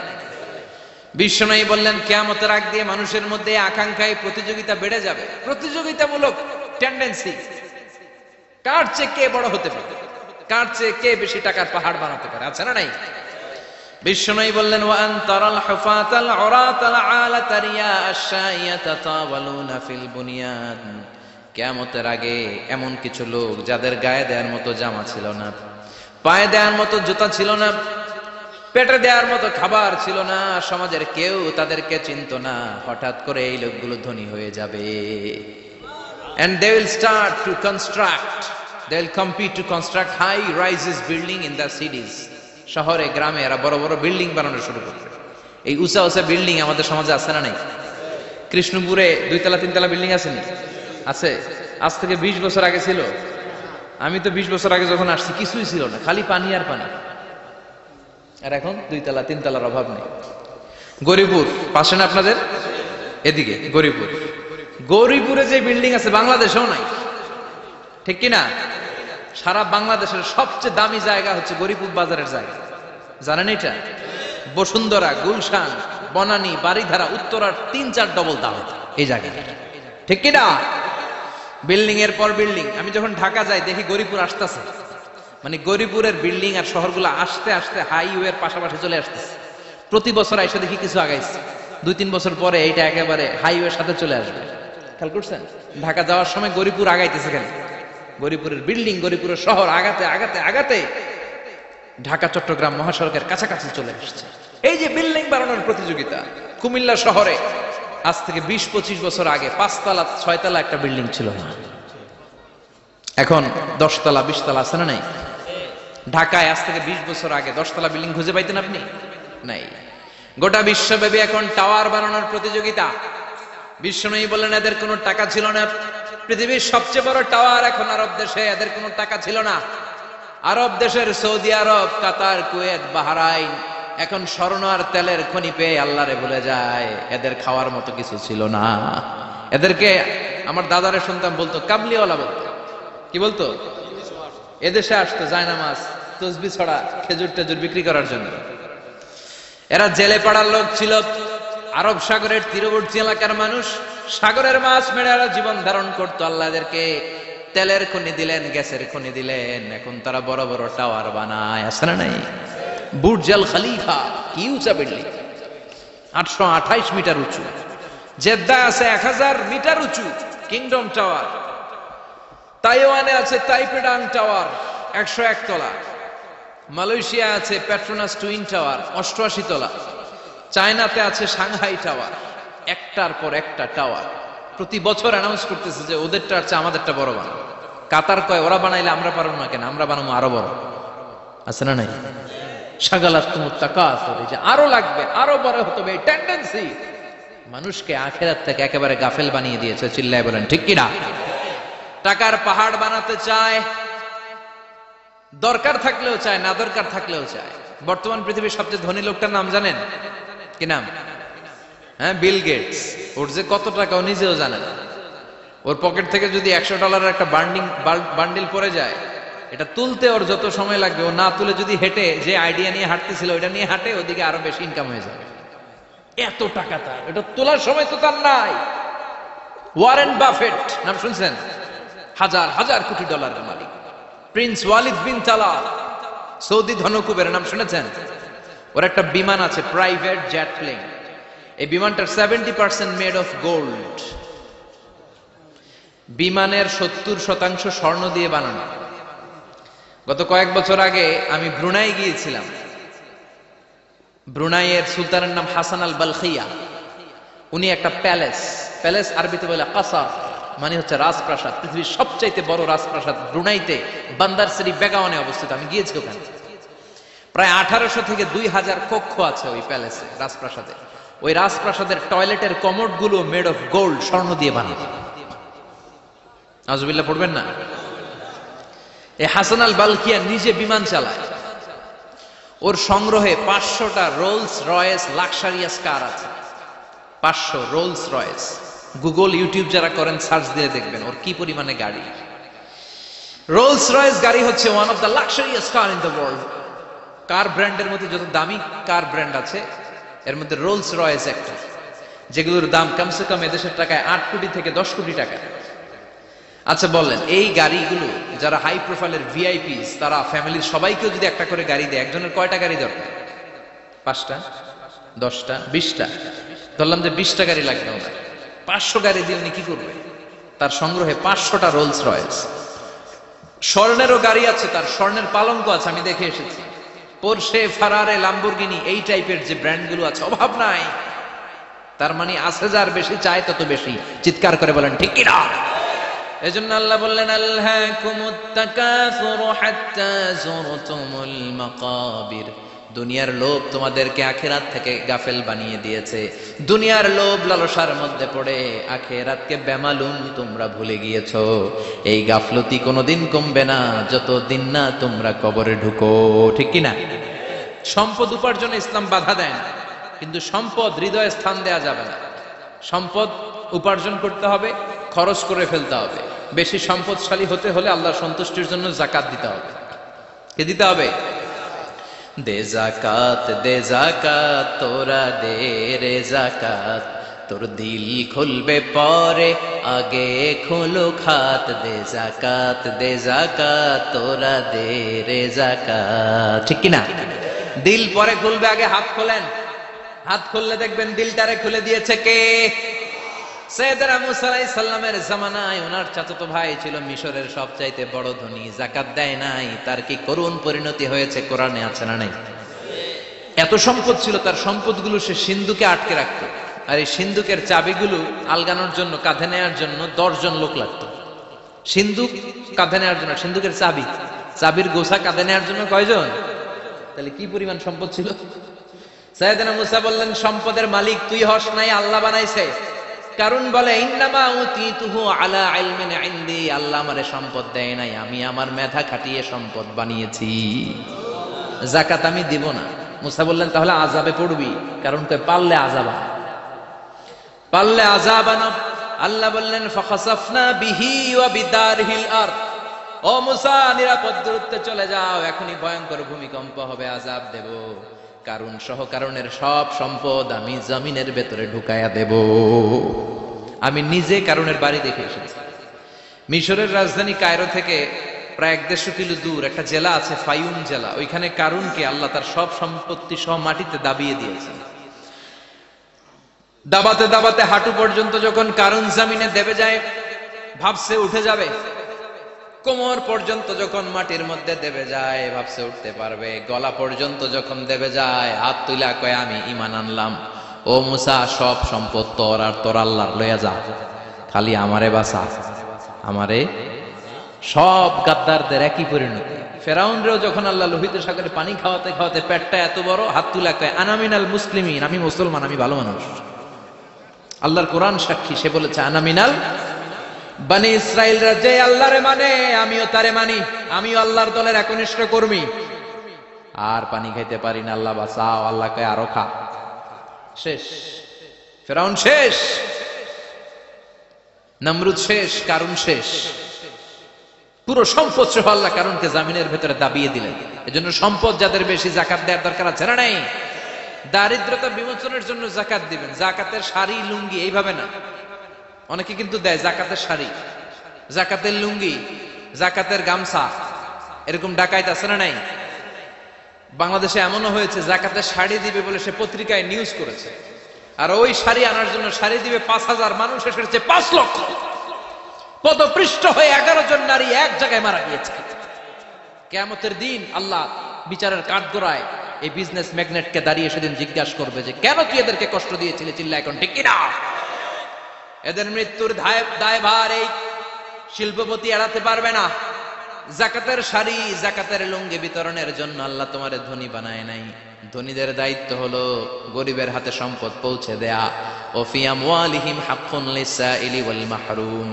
বিশ্বনবী বললেন, কিয়ামতের আগ দিয়ে মানুষের মধ্যে আকাঙ্ক্ষায় প্রতিযোগিতা বেড়ে যাবে, প্রতিযোগিতামূলক টেন্ডেন্সি। কার চেয়ে কে বড় হতে পারে, কার চেয়ে কে বেশি টাকার পাহাড় বানাতে পারে। আছে না নাই? বিশ্বনবী বললেন, ওয়া আনতারাল হুফাতাল উরাতাল আলাতা রিয়া আশ-শাইয়াতা তাওয়ালুনা ফিল বুনিয়ান। কিয়ামতের আগে এমন কিছু লোক যাদের গায়ে দেওয়ার মতো জামা ছিল না, পায়ে দেওয়ার মতো জুতা ছিল না, পেটে দেওয়ার মতো খাবার ছিল না, সমাজের কেউ তাদেরকে চিনতো না। হঠাৎ করে এই লোকগুলো ধনী হয়ে যাবে। And they will start to construct, they will compete to construct high rises building in the cities. শহরে গ্রামে এরা বড় বড় বিল্ডিং বানানো শুরু করবে। এই উঁচা উঁচা বিল্ডিং আমাদের সমাজে আছে না নাই? কৃষ্ণপুরে 2 তলা 3 তলা বিল্ডিং আছে নি? আছে। আজ থেকে 20 বছর আগে ছিল? আমি তো 20 বছর আগে যখন আসছি কিছুই ছিল না, খালি পানি আর পানি। আর এখন 2 তলা 3 তলার অভাব নেই। গরিপুর পাশে না আপনাদের? এদিকে গরিপুর, গরিপুরে যে বিল্ডিং আছে বাংলাদেশেও নাই, ঠিক কিনা? সারা বাংলাদেশের সবচেয়ে দামি জায়গা হচ্ছে গরিপুর বাজারের জায়গা। জানেন এটা? বসুন্ধরা, গুলশান, বনানী, বাড়িধারা, উত্তরার 3-4 ডবল দাম এই জায়গায়, ঠিক কিনা? বিল্ডিং এর পর বিল্ডিং। আমি যখন ঢাকা যাই দেখি গরিপুর আসতেছে, মানে গরিপুরের বিল্ডিং আর শহরগুলো আস্তে আস্তে হাইওয়ের পাশাপাশি চলে আসতেছে। প্রতি বছর এসে দেখি কিছু আগাইছে, 2-3 বছর পরে এইটা একেবারে হাইওয়ের সাথে চলে আসবে। খেয়াল করছেন? ঢাকা যাওয়ার সময় গরিপুর আগাইতেছে কেন? গরিপুরের বিল্ডিং, গরিপুরের শহর আগাতে আগাতে আগাতে ঢাকা চট্টগ্রাম মহাসড়কের কাছাকাছি চলে আসছে। এই যে বিল্ডিং বানানোর প্রতিযোগিতা, কুমিল্লা শহরে আজ থেকে 20-25 বছর আগে 5 তলা 6 তলা একটা বিল্ডিং ছিল না, এখন 10 তলা 20 তলা। আছে না নাই? ঢাকায় আজ থেকে 20 বছর আগে 10 তলা বিল্ডিং খুঁজে পাইতেন আপনি? নাই। গোটা বিশ্বব্যাপী এখন টাওয়ার বানানোর প্রতিযোগিতা। বিশ্বনবী বললেন, এদের কোনো টাকা ছিল না। পৃথিবীর সবচেয়ে বড় টাওয়ার এখন আরব দেশে, এদের কোনো টাকা ছিল না। আরব দেশের সৌদি আরব, কাতার, কুয়েত, বাহরাইন এখন স্বর্ণ আর তেলের খনি পেয়ে আল্লাহরে ভুলে যায়। এদের খাওয়ার মতো কিছু ছিল না। এদেরকে আমার দাদারে শুনতাম বলতো কাবলিওয়ালা বলতো। কি বলতো? এদেশে আসতো জায়নামাজ, তসবিহ ছড়া, খেজুর টেজুর বিক্রি করার জন্য। এরা জেলে পাড়ার লোক ছিল। আরব সাগরের তীরবর্তী এলাকার মানুষ, সাগরের মাছ মেরে এরা জীবন ধারণ করতো। আল্লাহ এদেরকে তেলের খনি দিলেন, গ্যাসের খনি দিলেন, এখন তারা বড় বড় টাওয়ার বানায়। আছে না নাই? বুর্জ আল খলিফা, কি উঁচা বিল্ডিং, 828 মিটার উঁচু। জেদ্দা আছে 1000 মিটার উঁচু কিংডম টাওয়ার। তাইওয়ানে আছে তাইপেডাং টাওয়ার 101 তলা। মালয়েশিয়া আছে পেট্রোনাস টুইন টাওয়ার 88 তলা। চায়নাতে আছে সাংহাই টাওয়ার, একটার পর একটা টাওয়ার। প্রতি বছর অ্যানাউন্স করতেছে যে ওদেরটা আছে আমাদেরটা বড় বানাবো। কাতার কয় ওরা বানাইলে আমরা পারবো না কেন, আমরা বানাবো আরো বড়। আছে না নাই? শাগালাতুমুত তাকাসুর, এই যে আরো লাগবে, আরো বড় হতে হবে, এই টেন্ডেন্সি মানুষকে আখিরাত থেকে একেবারে গাফেল বানিয়ে দিয়েছে। চিল্লায় বলেন ঠিক কিনা? টাকার পাহাড় বানাতে চায়, দরকার থাকলেও চায়, না দরকার থাকলেও চায়। বর্তমান পৃথিবীর সবচেয়ে ধনী লোকটার নাম জানেন? কি নাম? হ্যাঁ, বিল গেটস। ওর যে কত টাকা ও নিজেও জানে না। ওর পকেট থেকে যদি $100 একটা বান্ডিল পড়ে যায়, এটা তুলতে ওর যত সময় লাগবে, ও না তুলে যদি হেঁটে যে আইডিয়া নিয়ে হাঁটতেছিল ওইটা নিয়ে হাঁটে, ওদিকে আরো বেশি ইনকাম হয়ে যাবে। এত টাকা তার, এটা তোলার সময় তো তার নাই। ওয়ারেন বাফেট নাম শুনছেন? হাজার হাজার কোটি ডলারের মালিক। Prince Walid bin Talal, Saudi ধনকুবের নাম শুনেছেন? ওর একটা বিমান আছে, প্রাইভেট জেট প্লেন। এই বিমানটার 70% মেড অফ গোল্ড। বিমানের 70% স্বর্ণ দিয়ে বানানো। গত কয়েক বছর আগে আমি ব্রুনাই গিয়েছিলাম। ব্রুনাইয়ের সুলতানের নাম হাসান আল বালখিয়া। উনি একটা প্যালেস আরবিতে বলে কাসার, মানে হচ্ছে রাজপ্রাসাদ। পৃথিবীর সবচাইতে বড় রাজপ্রাসাদ ব্রুনাইতে বান্দার সেরি বেগাওয়ানে অবস্থিত। আমি গিয়েছি ওখানে। প্রায় 1800 থেকে 2000 কক্ষ আছে ওই প্যালেসে, রাজপ্রাসাদে। ওই রাজপ্রাসাদের টয়লেটের কমোড গুলো মেড অফ গোল্ড, স্বর্ণ দিয়ে বানানো। নাউজুবিল্লাহ পড়বেন না? এই হাসান আল বালকিয়া নিজে বিমান চালায়, ওর সংগ্রহে 500টা রোলস রয়েস লাক্সারিয়াস কার আছে। 500 রোলস রয়েস। গুগল ইউটিউব যারা করেন সার্চ দিয়ে দেখবেন ওর কি পরিমাণে গাড়ি। রোলস রয়েস গাড়ি হচ্ছে one of the luxurious car in the world. Car ব্র্যান্ডের মধ্যে যত দামি কার ব্র্যান্ড আছে এর মধ্যে রোলস রয়েস একটা, যেগুলোর দাম কমসে কম এদেশের টাকায় 8 কোটি থেকে 10 কোটি টাকা। আচ্ছা বলেন, এই গাড়িগুলো যারা হাই প্রোফাইলের ভিআইপিস তারা ফ্যামিলির সবাইকেও যদি একটা করে গাড়ি দেয়, একজনের কয়টা গাড়ি দরকার? 5টা, 10টা, 20টা। ধরলাম যে 20টা গাড়ি লাগবে ওনার, 500 গাড়ি দিয়ে উনি কি করবে? তার সংগ্রহে 500টা রোলস রয়েস। স্বর্ণেরও গাড়ি আছে, তার স্বর্ণের পালঙ্ক আছে, আমি দেখে এসেছি। পোরশে, ফারারে, লাম্বরগিনি এই টাইপের যে ব্র্যান্ডগুলো আছে অভাব নাই। তার মানে আছে যার বেশি চায় তত বেশি। চিৎকার করে বলেন ঠিক কি না? এজন্য আল্লাহ বললেন আলহাকুমুত তাকাসুরু হাত্তা যুরতুমুল মাকাবির। দুনিয়ার লোভ তোমাদেরকে আখিরাত থেকে গাফেল বানিয়ে দিয়েছে। দুনিয়ার লোভ লালসার মধ্যে পড়ে আখিরাতকে বেমালুম তোমরা ভুলে গিয়েছো। এই গাফলতি কোনোদিন কমবে না যতদিন না তোমরা কবরে ঢুকো। ঠিক কি না? সম্পদ উপার্জনে ইসলাম বাধা দেয় না, কিন্তু সম্পদ হৃদয়ে স্থান দেয়া যাবে না। সম্পদ উপার্জন করতে হবে, খরচ করে ফেলতে হবে। বেশি সম্পদশালী হতে হলে আল্লাহর সন্তুষ্টির জন্য যাকাত দিতে হবে। কে দিতে হবে? দে যাকাত, দে যাকাত, তোরা দে রে যাকাত, তোর দিল খুলবে পরে আগে খোলো খাত। দে যাকাত, দে যাকাত, তোরা দে রে যাকাত। ঠিক কি না? দিল পরে খুলবে, আগে হাত খোলেন। হাত খুললে দেখবেন দিলটারে খুলে দিয়েছে কে? সাইয়েদনা মুসা আলাইহিস সালামের জামানায় ওনার চাচাতো ভাই ছিল মিশরের সবচাইতে বড় ধনী, যাকাত দেয় নাই। তার কি করুণ পরিণতি হয়েছে কোরআনে আছে না নাই? এত সম্পদ ছিল, তার সম্পদগুলো সে সিন্ধুকে আটকে রাখতো। আর এই সিন্ধুকের চাবিগুলো আলগানোর জন্য, কাঁধে নেওয়ার জন্য 10 জন লোক লাগতো। সিন্ধুক কাঁধে নেওয়ার জন্য, সিন্ধুকের চাবি, চাবির গোছা কাঁধে নেওয়ার জন্য কয়জন? তাহলে কি পরিমাণ সম্পদ ছিল? সাইয়েদনা মুসা বললেন, সম্পদের মালিক তুই হস নাই, আল্লাহ বানাইছে। কারণ বলে ইন্নামা উতিতুহু আলা ইলমিন ইনদি, আল্লাহ আমারে সম্পদ দেয় নাই, আমি আমার মেধা খাটিয়ে সম্পদ বানিয়েছি। যাকাত আমি দিব না। মুসা বললেন তাহলে আযাবে পড়বি, কারণ কই পারলে আযাব, পারলে আযাব আনা। আল্লাহ বললেন ফাখাসাফনা বিহি ওয়া বিদারহিল আরদ, ও মুসা নিরাপদ দূরত্বে চলে যাও, এখনই ভয়ঙ্কর ভূমিকম্প হবে, আযাব দেব। কারণ সহ কারণের সব সম্পদ আমি জমিনের ভেতরে ঢুকায়া দেব। আমি নিজে কারণের বাড়ি দেখে এসেছি। মিশরের রাজধানী কায়রো থেকে প্রায় 150 কিলো দূর একটা জেলা আছে, ফায়ুম জেলা। ওইখানে কারুনকে আল্লাহ তার সব সম্পত্তি সহ মাটিতে দাবিয়ে দিয়েছেন। দাবাতে দাবাতে হাঁটু পর্যন্ত যখন কারুন জমিনে দেবে যায়, ভাবছে উঠে যাবে। কোমর পর্যন্ত যখন মাটির মধ্যে দেবে যায়, ভাবছে উঠতে পারবে। গলা পর্যন্ত যখন দেবে যায়, হাত তুলা কয় আমি ঈমান আনলাম। ও মুসা, সব সম্পদ তোর আর তোর আল্লাহর লইয়া যা, খালি আমারে বাঁচা, আমারে। সব গাদ্দারদের একই পরিণতি। ফেরাউনরেও যখন আল্লাহ লোহিত সাগরে পানি খাওয়াতে খাওয়াতে পেটটা এত বড়, হাত তুলা কয় আনা মিনাল মুসলিমিন, আমি মুসলমান, আমি ভালো মানুষ। আল্লাহর কোরআন সাক্ষী, সে বলেছে আনা মিনাল বনি ইসরাইলরা যে আল্লাহরে মানে আমিও তারে মানি, আমিও আল্লাহর দলের একনিষ্ঠ কর্মী। আর পানি খাইতে পারি না, আল্লাহ বাঁচাও। আল্লাহ কয় আরো খা। শেষ, ফেরাউন শেষ, নমরুদ শেষ, কারুন শেষ। পুরো সম্পদ সহ আল্লাহ কারুনকে জামিনের ভেতরে দাবিয়ে দিলেন। এজন্য সম্পদ যাদের বেশি যাকাত দেওয়ার দরকার আছে না নাই? দারিদ্রতা বিমোচনের জন্য যাকাত দিবেন। যাকাতের শাড়ি লুঙ্গি এইভাবে না, অনেকে কিন্তু দেয় জাকাতের শাড়ি, জাকাতের লুঙ্গি, জাকাতের গামছা, এরকম ডাকাইত আছে না নাই? বাংলাদেশে এমনও হয়েছে জাকাতের শাড়ি দিবে বলে সে পত্রিকায় নিউজ করেছে, আর ওই শাড়ি আনার জন্য শাড়ি দিবে 5,000 মানুষ এসেছে 5 লক্ষ। পদপৃষ্ঠ হয়ে 11 জন নারী এক জায়গায় মারা গিয়েছে। কিয়ামতের দিন আল্লাহ বিচারের কাঠগড়ায় এই বিজনেস ম্যাগনেটকে দাঁড়িয়ে সেদিন জিজ্ঞাসা করবে যে কেন তুই এদেরকে কষ্ট দিয়েছিলে? চিল্লা এখন ঠিক কিনা? এদের মৃত্যুর দায়ভার এই শিল্পপতি এড়াতে পারবে না। যাকাতের শাড়ি, যাকাতের লুঙ্গি বিতরণের জন্য আল্লাহ তোমারে ধনী বানায় নাই। ধনীদের দায়িত্ব হলো গরিবের হাতে সম্পদ পৌঁছে দেয়া। ওয়া ফি আমওয়ালিহিম হাক্কুন লিসাইলি ওয়াল মাহরুম।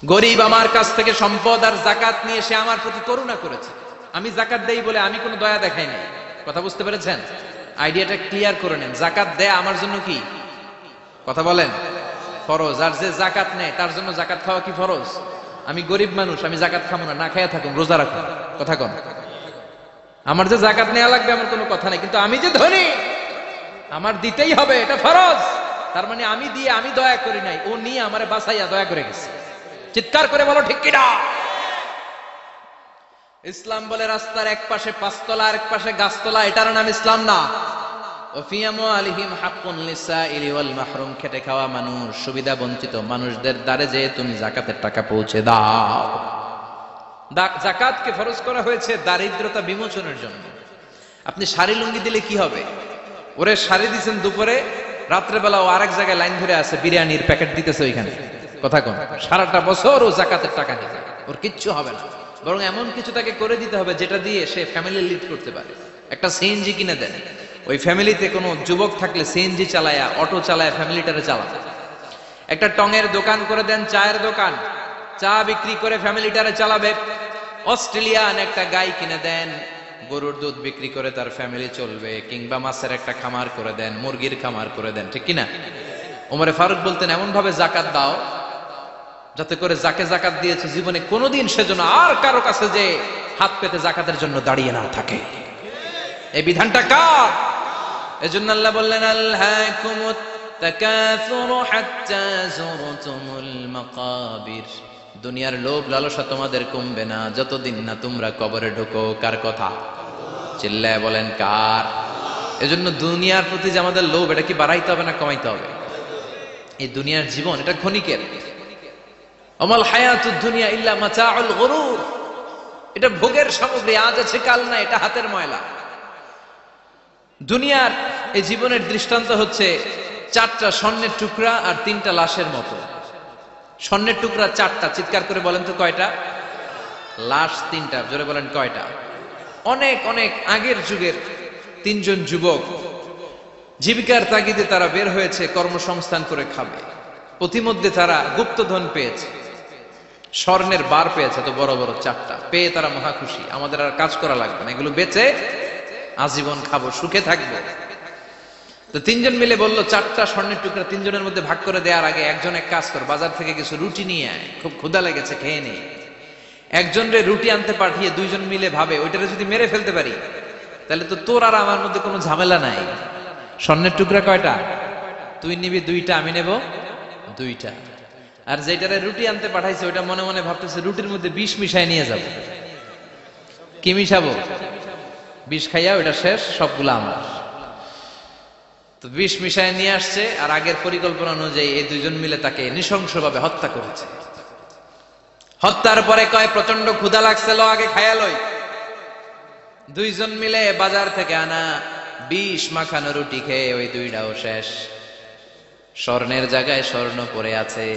গরিব আমার কাছ থেকে সম্পদ আর যাকাত নিয়ে সে আমার প্রতি করুণা করেছে, আমি যাকাত দেই বলে আমি কোনো দয়া দেখাই নাই। কথা বুঝতে পেরেছেন? আইডিয়াটা ক্লিয়ার করে নেন। যাকাত দেয়া আমার জন্য কি, কথা বলেন, ফরজ। আর যে যাকাত নেয় তার জন্য যাকাত খাওয়া কি ফরজ? আমি গরিব মানুষ, আমি যাকাত খাবো না, না খাইয়া থাকুন, রোজা রাখুন, কথা কন। আমার যে যাকাত নেওয়া লাগবে এমন কোনো কথা নেই, কিন্তু আমি যে ধনী আমার দিতেই হবে, এটা ফরজ। তার মানে আমি দিয়ে আমি দয়া করি নাই, ও নিয়ে আমারে বাঁচাইয়া দয়া করে গেছে। চিৎকার করে বলো ঠিক কিনা? ইসলাম বলে রাস্তার এক পাশে পাঁচতলা আর এক পাশে গাছতলা, এটার নাম ইসলাম না। খেটে খাওয়া মানুষ, সুবিধা বঞ্চিত মানুষদের দ্বারে যে তুমি যাকাতের টাকা পৌঁছে দাও। যাকাতকে ফরজ করা হয়েছে দারিদ্রতা বিমোচনের জন্য। আপনি শাড়ি লুঙ্গি দিলে কি হবে? ওরে শাড়ি দিচ্ছেন দুপুরে, রাত্রে বেলা ও আরেক জায়গায় লাইন ধরে আছে, বিরিয়ানির প্যাকেট দিতেছে ওইখানে, কথা কোন, সারাটা বছর ও যাকাতের টাকা দিবে, ওর কিচ্ছু হবে না। বরং এমন কিছু তাকে করে দিতে হবে যেটা দিয়ে সে ফ্যামিলি লিড করতে পারে। একটা সিএনজি কিনে দেন, ওই ফ্যামিলিতে কোনো যুবক থাকলে সিএনজি চালায়া, অটো চালায়া ফ্যামিলিটারে চালাবে। একটা টঙের দোকান করে দেন, চায়ের দোকান, চা বিক্রি করে ফ্যামিলিটারে চালাবে। অস্ট্রেলিয়ান একটা গাই কিনে দেন, গরুর দুধ বিক্রি করে তার ফ্যামিলি চলবে। কিংবা মাছের একটা খামার করে দেন, মুরগির খামার করে দেন, ঠিক কিনা? ওমরে ফারুক বলতেন এমন ভাবে যাকাত দাও যাতে করে যাকে যাকাত দিয়েছে জীবনে কোনোদিন সেজন্য আর কারো কাছে যে হাত পেতে যাকাতের জন্য দাঁড়িয়ে না থাকে। এই বিধানটা কার? এজন্য আল্লাহ বললেন আলহাকুমুত তাকাসুরু হাত্তা যুরতুমুল মাকাবির। দুনিয়ার লোভ লালসা তোমাদের কমবে না যতদিন না তোমরা কবরে ঢোকো। কার কথা? চিল্লায় বলেন কার? এজন্য দুনিয়ার প্রতি যে আমাদের লোভ, এটা কি বাড়াইতে হবে না কমাইতে হবে? এই দুনিয়ার জীবন এটা ক্ষণিকের। আমাল হায়াতুদ দুনিয়া ইল্লা মাতাউল গুরুর, এটা ভোগের সামগ্রী, আজ আছে কাল না, এটা হাতের ময়লা। দুনিয়ার এই জীবনের দৃষ্টান্ত হচ্ছে 4টা স্বর্ণের টুকরা আর 3টা লাশের মতো। স্বর্ণের টুকরা 4টা, চিৎকার করে বলেন তো কয়টা? লাশ 3টা, জোরে বলেন কয়টা? অনেক অনেক আগের যুগের 3জন যুবক জীবিকার তাগিদে তারা বের হয়েছে কর্মসংস্থান করে খাবে। প্রতিমধ্যে তারা গুপ্তধন পেয়েছে, স্বর্ণের বার পেয়েছে, তো বড় বড় 4টা পেয়ে তারা মহা খুশি। আমাদের আর কাজ করা লাগবে না, এগুলো বেচে আজীবন খাবো, সুখে থাকবো। তো 3জন মিলে বলল 4টা স্বর্ণের টুকরা 3জনের মধ্যে ভাগ করে দেওয়ার আগে একজন এক কাজ কর, বাজার থেকে কিছু রুটি নিয়ে আয়, খুব ক্ষুধা লেগেছে, খেয়ে নেই। একজনরে রুটি আনতে পাঠিয়ে 2জন মিলে ভাবে ওইটারে যদি মেরে ফেলতে পারি তাহলে তো তোর আর আমার মধ্যে কোনো ঝামেলা নাই। স্বর্ণের টুকরা কয়টা? তুই নিবি 2টা, আমি নেব 2টা। আর যেটারে রুটি আনতে পাঠাইছে ওইটা মনে মনে ভাবতেছে রুটির মধ্যে বিষ মিশাই নিয়ে যাব। কি মিশাবো? বিষ খাইয়া ওইটা শেষ, সবগুলো আমার। তো বিষ মিশাই নিয়ে আসছে, আর আগের পরিকল্পনা অনুযায়ী এই 2জন মিলে তাকে নৃশংসভাবে হত্যা করেছে। হত্যার পরে কয় প্রচন্ড ক্ষুধা লাগছে, লো আগে খাইয়া লই। 2জন মিলে বাজার থেকে আনা বিষ মাখানো রুটি খেয়ে ওই 2টাও শেষ। স্বর্ণের জায়গায় স্বর্ণ পড়ে আছে,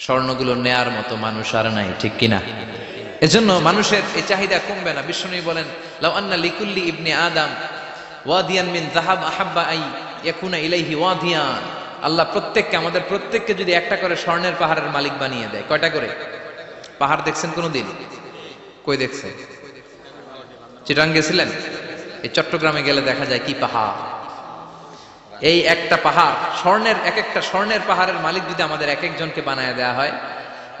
স্বর্ণগুলো নেয়ার মতো মানুষ আর নাই, ঠিক কিনা? এজন্য মানুষের এই চাহিদা কমবে না। বিশ্বনবী বলেন লাউ আন্না লিকুল্লি ইবনে আদম ওয়াদিয়ান মিন যাহাব আহাব্বা আই ইয়াকুনা ইলাইহি ওয়াদিয়ান। আল্লাহ প্রত্যেককে, আমাদের প্রত্যেককে যদি একটা করে স্বর্ণের পাহাড়ের মালিক বানিয়ে দেয়। কয়টা করে পাহাড় দেখছেন কোনদিন? কই দেখছেন? চিটাং গেছিলেন? এই চট্টগ্রামে গেলে দেখা যায় কি পাহাড়। এই একটা পাহাড় স্বর্ণের, এক একটা স্বর্ণের পাহাড়ের মালিক যদি আমাদের এক একজনকে বানায় দেওয়া হয়,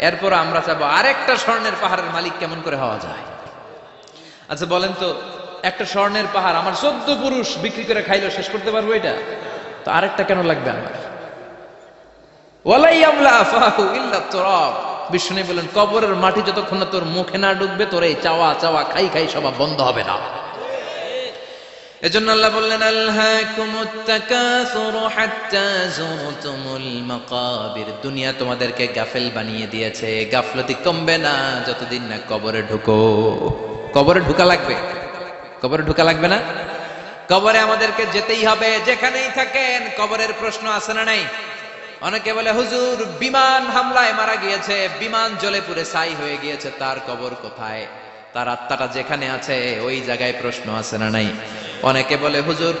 এরপর আমরা চাবো আরেকটা স্বর্ণের পাহাড়ের মালিক কেমন করে হওয়া যায়। আচ্ছা বলেন তো, একটা স্বর্ণের পাহাড় আমার 14 পুরুষ বিক্রি করে খাইলো শেষ করতে পারবো এটা? তো আরেকটা কেন লাগবে আমার? ওয়ালা ইয়ামলা আফাহু ইল্লা তুরাব। বিষ্ণু বলেন কবরের মাটি যতক্ষণ না তোর মুখে না ঢুকবে তোর এই চাওয়া চাওয়া খাই খাই সব বন্ধ হবে না। এজন্য আল্লাহ বললেন আলহাকুমুত তাকাসুরু হাত্তা যুরতুমুল মাকাবির। দুনিয়া তোমাদেরকে গাফেল বানিয়ে দিয়েছে, গাফলতি কমবে না যতদিন না কবরে ঢুকো। কবরে ঢুকা লাগবে, কবরে ঢুকা লাগবে না? কবরে আমাদেরকে যেতেই হবে, যেখানেই থাকেন। কবরের প্রশ্ন আছে না নাই? অনেকে বলে হুজুর বিমান হামলায় মারা গিয়েছে, বিমান জ্বলে পুড়ে ছাই হয়ে গিয়েছে, তার কবর কোথায়? তার আত্মাটা যেখানে আছে ওই জায়গায় প্রশ্ন আছে না নাই? অনেকে বলে হুজুর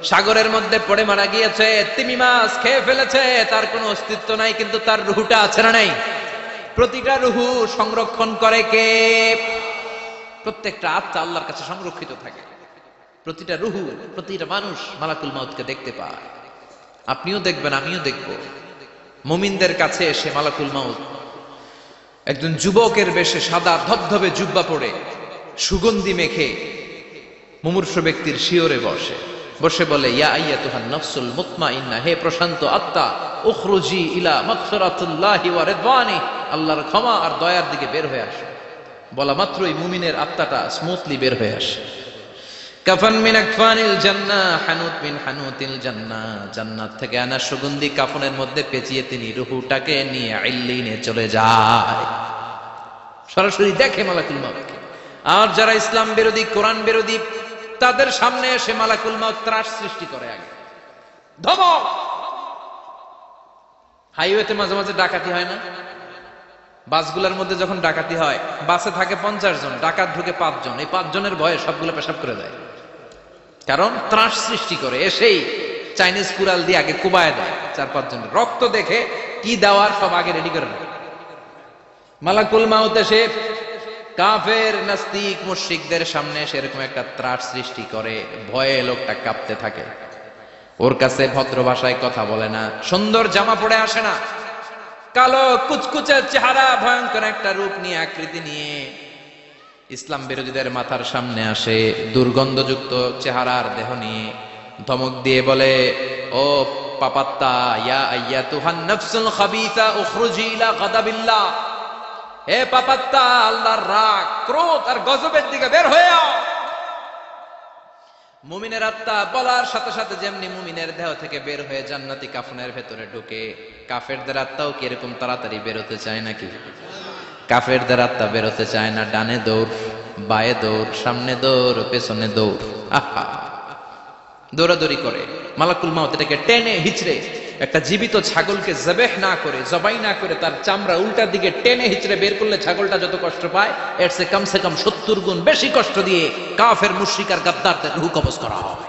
সাগরের মধ্যে পড়ে মারা গিয়েছে, তিমি মাছ খেয়ে ফেলেছে, তার কোনো অস্তিত্ব নাই, কিন্তু তার রুহটা আছে না নাই? প্রতিটা রুহু সংরক্ষণ করে কে? প্রত্যেকটা আত্মা আল্লাহর কাছে সংরক্ষিত থাকে। প্রতিটা রুহু, প্রতিটা মানুষ মালাকুল মাউতকে দেখতে পায়। আপনিও দেখবেন, আমিও দেখব। মুমিনদের কাছে এসে মালাকুল মাউত একজন যুবকের বেশে সাদা ধবধবে জুব্বা পরে সুগন্ধি মেখে মুমূর্ষু ব্যক্তির শিয়রে বসে বলে, ইয়া আইয়াতুহান নাফসুল মুতমাইন্নাহ, হে প্রশান্ত আত্মা, উখরুজি ইলা মাগফিরাতুল্লাহি ওয়া রিদওয়ানি, আল্লাহর ক্ষমা আর দয়ার দিকে বের হয়ে আসো। বলা মাত্রই মুমিনের আত্মাটা স্মুথলি বের হয়ে আসে। কাফান মিন আকফানিল জান্নাহ, হানুত মিন হানুতিল জান্নাহ, জান্নাত থেকে আনা সুগন্ধি কাফনের মধ্যে পেঁচিয়ে তিনি রূহটাকে নিয়ে ইল্লিনে চলে যায়। সরাসরি দেখে মালাকুল মাউতকে। আর যারা ইসলাম বিরোধী, কোরআন বিরোধী, তাদের সামনে এসে মালাকুল মাউত ত্রাস সৃষ্টি করে। আগে ধমক। হাইওয়েতে মাঝে মাঝে ডাকাতি হয় না? বাসগুলোর মধ্যে যখন ডাকাতি হয়, বাসে থাকে 50 জন, ডাকাত ঢুকে 5 জন। এই 5 জনের ভয়ে সবগুলো পেশাব করে দেয়, কারণ ত্রাস সৃষ্টি করে। এসেই চাইনিজ কুড়াল দিয়ে আগে কুবায় দেয় 4-5 জনের। রক্ত দেখে কি দেওয়ার সব আগে রেডি করে দেয়। মালাকুল মাউত এসে কাফের, নাস্তিক, মুশরিকদের সামনে সেরকম একটা ত্রাস সৃষ্টি করে। ভয়ে লোকটা কাঁপতে থাকে। ওর কাছে ভদ্র ভাষায় কথা বলে না, সুন্দর জামা পরে আসে না, কালো কুচকুচে চেহারা, ভয়ঙ্কর একটা রূপ নিয়ে, আকৃতি নিয়ে ইসলাম বিরোধীদের মাথার সামনে আসে। দুর্গন্ধযুক্ত চেহারার দেহ নিয়ে ধমক দিয়ে বলে, ও পাপাত্তা, ইয়া আইয়াতুহান নাফসুল খাবিসা উখরুজি ইলা গাদাবিল্লাহ, হে পাপাত্তা, আল্লাহর রাগ, ক্রোধ আর গজবের দিকে বের হয়ে আও। মুমিনের আত্মা বলার সাথে সাথে যেমনি মুমিনের দেহ থেকে বের হয়ে জান্নাতি কাফনের ভেতরে ঢুকে, কাফেরদের আত্মাও কি এরকম তাড়াতাড়ি বেরোতে চায় নাকি? কাফেরদের আত্মা বেরোতে চায় না। ডানে দৌড়, বায়ে দৌড়, সামনে দৌড়, পেছনে দৌড়, আহা, দৌড়াদৌড়ি করে। মালাকুল মাউত এটাকে টেনে হিচড়ে, একটা জীবিত ছাগলকে জবেহ না করে, জবাই না করে, তার চামড়া উল্টার দিকে টেনে হিচড়ে বের করলে ছাগলটা যত কষ্ট পায়, এর চেয়ে কমসে কম 70 গুণ বেশি কষ্ট দিয়ে কাফের, মুশরিক আর গাদ্দারদের রূহ কবজ করা হয়।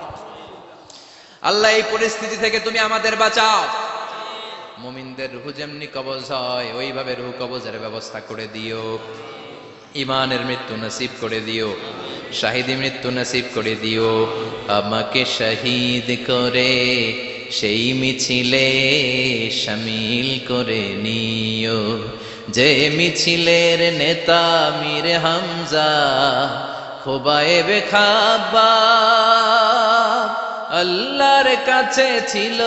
আল্লাহ, এই পরিস্থিতি থেকে তুমি আমাদের বাঁচাও। মুমিনদের রূহ যেমনি কবজ হয়, ওইভাবে রূহ কবজের ব্যবস্থা করে দিও। ইমানের মৃত্যু নসিব করে দিও, শাহিদি মৃত্যু নসিব করে দিও। আমাকে শহীদ করে সেই মিছিলে শামিল করে নিও, যে মিছিলের নেতা মীর হামজা, খোবায়েবে খাব্বাব, আল্লাহর কাছে ছিল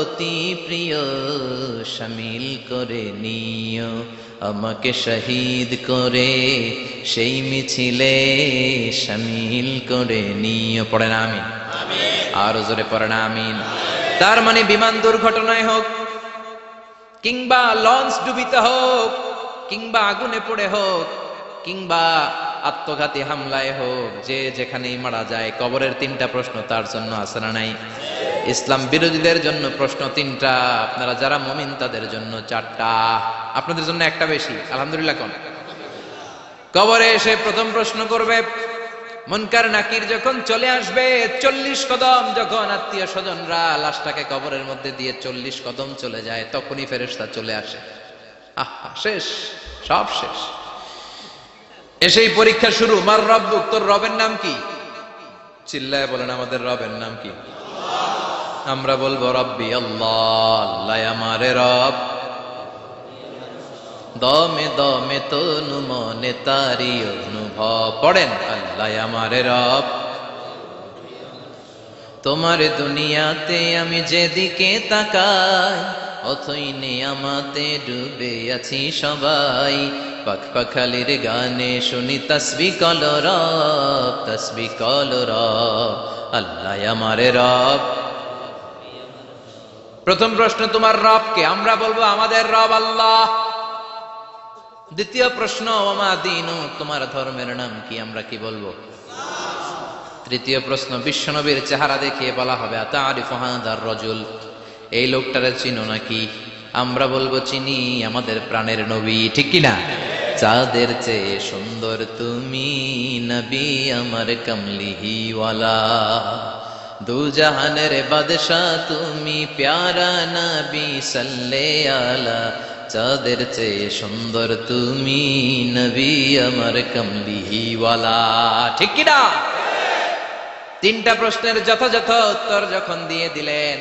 অতি প্রিয়, শামিল করে নিও। আমাকে শহীদ করে সেই মিছিলে শামিল করে নিও। পড়েন আমিন। আর জোরে পড়েন আমিন। তার মানে বিমান দুর্ঘটনায় হোক, কিংবা লঞ্চ ডুবিতে হোক, কিংবা আগুনে পড়ে হোক, কিংবা আত্মঘাতী হামলায় হোক, যে যেখানেই মারা যায়, কবরের 3টা প্রশ্ন তার জন্য আছে না নাই? ইসলাম বিরোধীদের জন্য প্রশ্ন 3টা, আপনারা যারা মুমিন তাদের জন্য 4টা, আপনাদের জন্য একটা বেশি। আলহামদুলিল্লাহ। কোন কবরে এসে প্রথম প্রশ্ন করবে, মুনকার নাকির যখন চলে আসবে, 40 কদম যখন আত্মীয় স্বজনরা লাশটাকে কবরের মধ্যে দিয়ে 40 কদম চলে যায়, তখনই ফেরেশতা চলে আসে। আহা, শেষ, সব শেষ। এসেই পরীক্ষা শুরু। মার রব্বুক, তোর রবের নাম কি? চিল্লায় বলেন, আমাদের রবের নাম কি? আমরা বলবো রব্বি আল্লাহ, আল্লাহ আমারে রব। দমে দমে তনু মনে তারি অনুভব। পড়েন, আল্লাহ আমারে রব। তোমার দুনিয়াতে আমি যেদিকে তাকাই, অথই নেয়ামাতে ডুবে আছি সবাই। পাখ পাখালির গানে শুনি তাসবিহ কল রব, তাসবিহ কল রব, আল্লাহ আমারে রব। প্রথম প্রশ্ন, তোমার রব কে? আমরা বলবো আমাদের রব আল্লাহ। দ্বিতীয় প্রশ্ন, ওমা দীনু, তোমার ধর্মের নাম কি? আমরা কি বলবো? তৃতীয় প্রশ্ন, বিশ্বনবীর চেহারা দেখিয়ে বলা হবে, আতারিফু হাদার রাজুল, এই লোকটারে চিনো নাকি? আমরা বলবো চিনি, আমাদের প্রাণের নবী। ঠিক কি না? চাঁদের চেয়ে সুন্দর তুমি নবী আমার কমলিহি ওয়ালা, দু জাহানের বাদশা তুমি প্যারা নবী সাল্লে আলা, চাঁদের চেয়ে সুন্দর তুমি, নবী আমার কামলিওয়ালা। ঠিক কি না? তিনটা প্রশ্নের যথাযথ উত্তর যখন দিয়ে দিলেন,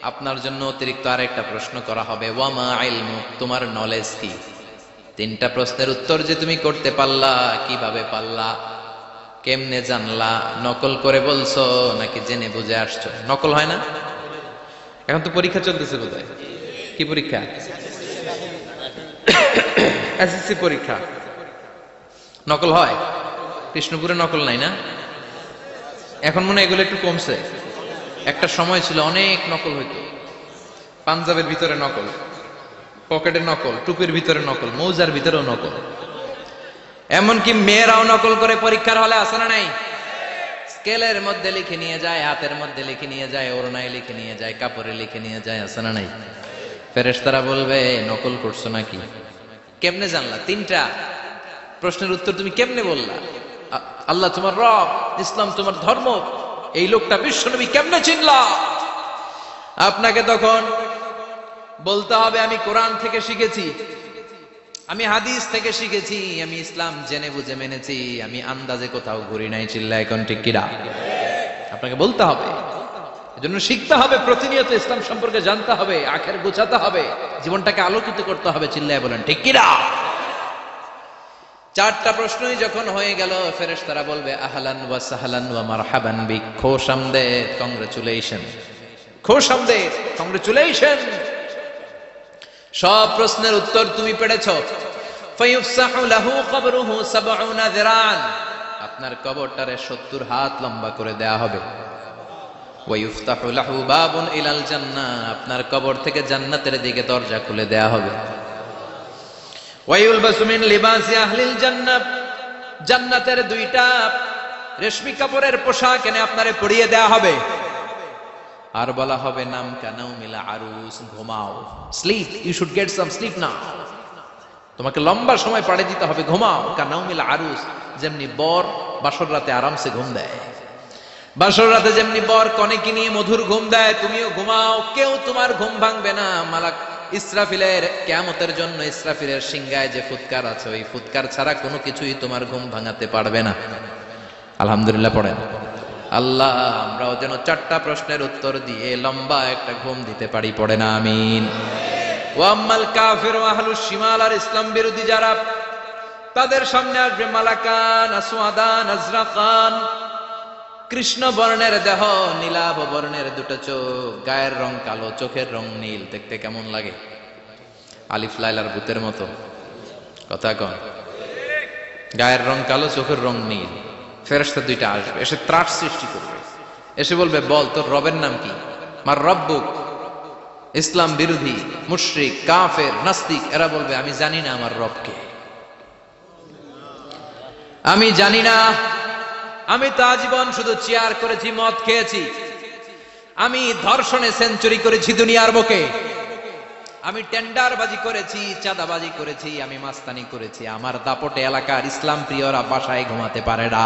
আপনার জন্য অতিরিক্ত আরেকটা প্রশ্ন করা হবে, ওয়ামা ইলমুক, তোমার নলেজ কি? তিনটা প্রশ্নের উত্তর যে তুমি করতে পারলা, কিভাবে পারলা, কেমনে জানলা? নকল করে বলছো নাকি জেনে বুঝে আসছো? নকল হয় না? এখন তো পরীক্ষা চলতেছে বোধহয়। কি পরীক্ষা? এসএসসি পরীক্ষা। নকল হয়? কৃষ্ণপুরে নকল নাই না? এখন মনে হয় এগুলো একটু কমছে। একটা সময় ছিল অনেক নকল হইতো। পাঞ্জাবের ভিতরে নকল, পকেটে নকল, টুপির ভিতরে নকল, মৌজার ভিতরেও নকল। এমনকি মেয়েরাও নকল করে পরীক্ষার হলে আসে না নাই? স্কেলের মধ্যে লিখে নিয়ে যায়, হাতের মধ্যে লিখে নিয়ে যায়, ওড়নায় লিখে নিয়ে যায়, কাপড়ে লিখে নিয়ে যায়, আসে না নাই? ফেরেশতারা বলবে নকল করছো নাকি? কেমনে জানলা? তিনটা প্রশ্নের উত্তর তুমি কেমনে বললা? আল্লাহ তোমার রব, ইসলাম তোমার ধর্ম, এই লোকটা বিশ্বনবী, কেমনে চিনলা? আপনাকে তখন বলতে হবে আমি কোরআন থেকে শিখেছি, আমি হাদিস থেকে শিখেছি, আমি ইসলাম জেনে বুঝে মেনেছি, আমি আন্দাজে কোথাও ঘুরি নাই। চিল্লা এখন ঠিক কিনা? আপনাকে বলতে হবে। এজন্য শিখতে হবে, প্রতিনিয়ত ইসলাম সম্পর্কে জানতে হবে, আখের গোছাতে হবে, জীবনটাকে আলোকিত করতে হবে। চিল্লায় বলেন ঠিক কিনা? চারটা প্রশ্নই যখন হয়ে গেল, ফেরেশতারা বলবে আহলান ওয়া সাহলান ওয়া মারহাবান বিক, খোশামদেদ, কংগ্রেচুলেশন, খোশামদেদ, কংগ্রেচুলেশন। সব প্রশ্নের উত্তর তুমি পেরেছো। ফায়ুফসাহু লাহু কবরুহু ৭০ যিরান, আপনার কবরটারে ৭০ হাত লম্বা করে দেয়া হবে। ওয়া ইফতাহু লাহু বাবুন ইলাল জান্নাহ, আপনার কবর থেকে জান্নাতের দিকে দরজা খুলে দেয়া হবে। ওয়া ইউলবাসু মিন লিবাসি আহলিল জান্নাহ, জান্নাতের দুইটা রেশমি কাপড়ের পোশাক এনে আপনারে পরিয়ে দেয়া হবে। আর বলা হবে নাম কানাউমিল আরুস, ঘুমাও, sleep, you should get some sleep now, তোমাকে লম্বা সময় পাড়ে দিতে হবে, ঘুমাও। কানাউমিল আরুস, যেমনি বর বাসর রাতে আরামসে ঘুম দেয়, বাসর রাতে যেমনি বর কনেকে নিয়ে মধুর ঘুম দেয়, তুমিও ঘুমাও, কেউ তোমার ঘুম ভাঙবে না। মালাক ইসরাফিলের, কিয়ামতের জন্য ইসরাফিলের সিংহায় যে ফুৎকার আছে, ওই ফুৎকার ছাড়া কোনো কিছুই তোমার ঘুম ভাঙাতে পারবে না। আলহামদুলিল্লাহ পড়েন। আল্লাহ আমরাও যেন চারটা প্রশ্নের উত্তর দিয়ে লম্বা একটা ঘুম দিতে পারি, পড়ে না আমিন। ওয়াম্মাল কাফির ওয়া আহলুশ শিমাল, আর ইসলাম বিরোধী যারা, তাদের সামনে আসবে মালাকান আসওয়াদান আজরাকান, কৃষ্ণ বর্ণের দেহ, নীলাভ বর্ণের দুটো চোখ, গায়ের রং কালো, চোখের রং নীল। দেখতে কেমন লাগে? আলিফ লায়লার ভূতের মতো। কথা কন। গায়ের রং কালো, চোখের রং নীল। ফেরেশতা দুইটা আসবে, এসে ত্রাস সৃষ্টি করবে, এসে বলবে বল তোর রবের নাম কি? মার রব্বুক। ইসলাম বিরোধী মুশরিক, কাফের, নাস্তিক এরা বলবে আমি জানি না আমার রবকে, আমি জানি না, আমি তো আজীবন শুধু চেয়ার করেছি, মদ খেয়েছি, আমি ধর্ষণে সেঞ্চুরি করেছি দুনিয়ার বুকে, আমি টেন্ডারবাজি করেছি, চাঁদাবাজি করেছি, আমি মাস্তানি করেছি, আমার দাপটে এলাকার ইসলাম প্রিয়রা বাসায় ঘুমাতে পারে না।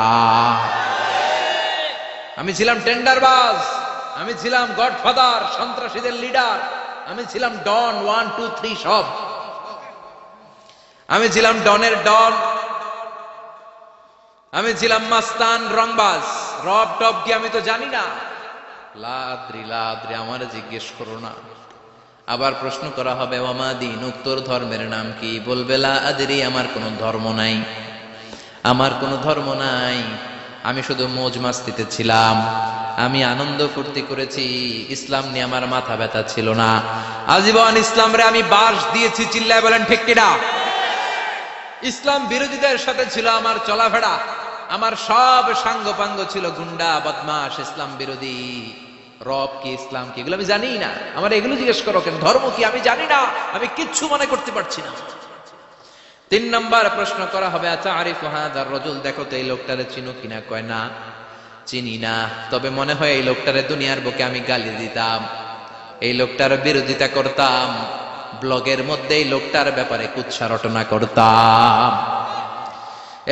আমি ছিলাম টেন্ডারবাজ, আমি ছিলাম গডফাদার, সন্ত্রাসীদের লিডার, আমি ছিলাম ডন 1 2 3 সব, আমি ছিলাম ডনের ডন, আমি ছিলাম মাস্তান, রংবাজ। রব টব কি আমি তো জানি না। লাদ্রি লাদ্রি, আমার জিজ্ঞেস করো না। আবার প্রশ্ন করা হবে ওয়ামা দীনুক, তোর ধর্মের নাম কি? বলবে লা আদরি, আমার কোনো ধর্ম নাই, আমার কোনো ধর্ম নাই, আমি শুধু মৌজ মাস্তিতে ছিলাম, আমি আনন্দ ফুর্তি করেছি, ইসলাম নিয়ে আমার মাথা ব্যথা ছিল না, আজীবন ইসলামরে আমি বাস দিয়েছি। চিল্লায় বলেন ঠিক কিনা? ইসলাম বিরোধীদের সাথে ছিল আমার চলাফেরা, আমার সব সাঙ্গ পাঙ্গ ছিল গুন্ডা বদমাশ, ইসলাম বিরোধী। রব কি, ইসলাম কি, এগুলো আমি জানি না। আমার এগুলো জিজ্ঞেস করো কেন? ধর্ম কি আমি জানি না, আমি কিচ্ছু মনে করতে পারছি না। 3 নম্বর প্রশ্ন করা হবে আচ্ছা আরিফু হাদার রাজুল, দেখো তো এই লোকটারে চিনো কিনা? কয় না, চিনি না, তবে মনে হয় এই লোকটারে দুনিয়ার বুকে আমি গালি দিতাম, এই লোকটার বিরোধিতা করতাম, ব্লগের মধ্যে এই লোকটার ব্যাপারে কুৎসা রটনা করতাম,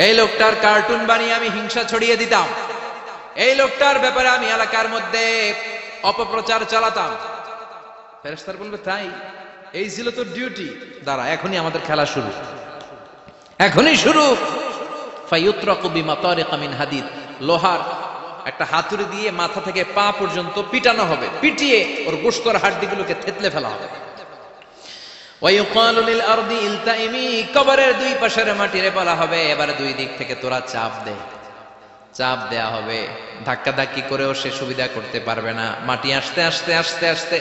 এই লোকটার কার্টুন বানিয়ে আমি হিংসা ছড়িয়ে দিতাম, এই লোকটার ব্যাপারে আমি এলাকার মধ্যে অপপ্রচার চালাতাম। ফেরেশতারা বলবে তাই? এই ছিল তোর ডিউটি, দাঁড়া এখনই আমাদের খেলা শুরু, এখনই শুরু। ফায়ুতরাকু বিমাতারিকা মিন হাদিদ, লোহার একটা হাতুড়ি দিয়ে মাথা থেকে পা পর্যন্ত পিটানো হবে, পিটিয়ে ওর গোশতর হাড্ডিগুলোকে থেতলে ফেলা হবে। ওয়ায়ুকালু লিল আরদি ইলতাইমি, কবরের দুই পাশের মাটিরে বলা হবে এবার দুই দিক থেকে তোরা চাপ দে, চাপ দেয়া হবে। ধাক্কা ধাক্কি করেও সে সুবিধা করতে পারবে না, মাটি আস্তে আস্তে আস্তে আস্তে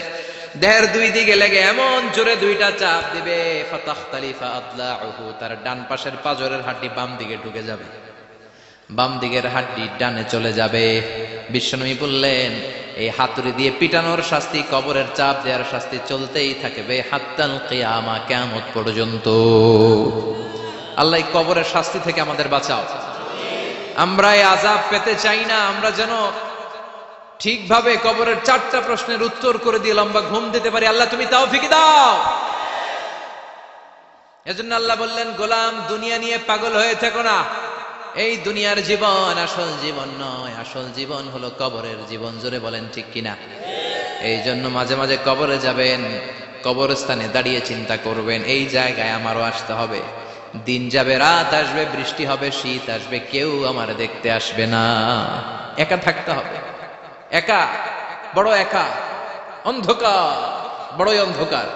দেহের দুই দিকে লেগে এমন জোরে দুইটা চাপ দিবে, ফাতাখতালিফা আদলাউহু, তার ডান পাশের পাজরের হাড্ডি বাম দিকে ঢুকে যাবে, বাম দিকের হাড্ডি ডানে চলে যাবে। বিশ্বনবী বললেন এই হাতুড়ি দিয়ে পিটানোর শাস্তি, কবরের চাপ দেওয়ার শাস্তি চলতেই থাকবে হাত্তাল কিয়ামা, কিয়ামত পর্যন্ত। আল্লাহ এই কবরের শাস্তি থেকে আমাদের বাঁচাও। আমরা এই আযাব পেতে চাই না, আমরা যেন ঠিকভাবে কবরের 4টা প্রশ্নের উত্তর করে দিয়ে লম্বা ঘুম দিতে পারি। আল্লাহ তুমি তৌফিক দাও। এজন্য আল্লাহ বললেন গোলাম দুনিয়া নিয়ে পাগল হয়ে থেকো না, এই দুনিয়ার জীবন আসল জীবন নয়, আসল জীবন হলো কবরের জীবন। জোরে বলেন ঠিক কিনা? এই জন্য মাঝে মাঝে কবরে যাবেন, কবরস্থানে দাঁড়িয়ে চিন্তা করবেন এই জায়গায় আমারও আসতে হবে। দিন যাবে, রাত আসবে, বৃষ্টি হবে, শীত আসবে, কেউ আমার দেখতে আসবে না, একা থাকতে হবে। একা, বড় একা, অন্ধকার, বড়ই অন্ধকার।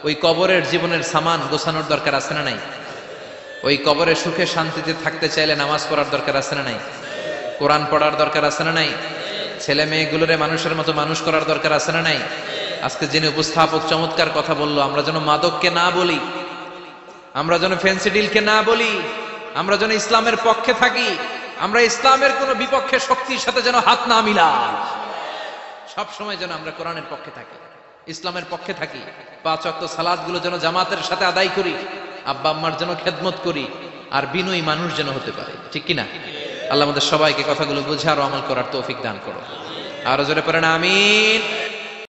ওই কবরের জীবনের সামান গোছানোর দরকার আছে না নাই? ওই কবরে সুখে শান্তিতে থাকতে চাইলে নামাজ পড়ার দরকার আছে না নাই? কোরআন পড়ার দরকার আছে না নাই? ছেলে মেয়েগুলোরে মানুষের মতো মানুষ করার দরকার আছে না নাই? আজকে যিনি উপস্থাপক চমৎকার কথা বললো, আমরা যেন মাদককে না বলি, আমরা যেন ফেন্সিডিলকে না বলি, আমরা যেন ইসলামের পক্ষে থাকি, আমরা ইসলামের কোন বিপক্ষে শক্তির সাথে যেন হাত না মিলাই, সব সময় যেন আমরা কোরআনের পক্ষে থাকি, ইসলামের পক্ষে থাকি। 5 ওয়াক্ত সালাতগুলো যেন জামাতের সাথে আদায় করি, আব্বা আম্মার যেন খেদমত করি, আর বিনয়ী মানুষ যেন হতে পারে, ঠিক কিনা? আল্লাহ আমাদের সবাইকে কথাগুলো বুঝে আর আমল করার তৌফিক দান করো। আরো জোরে পড়েন আমিন।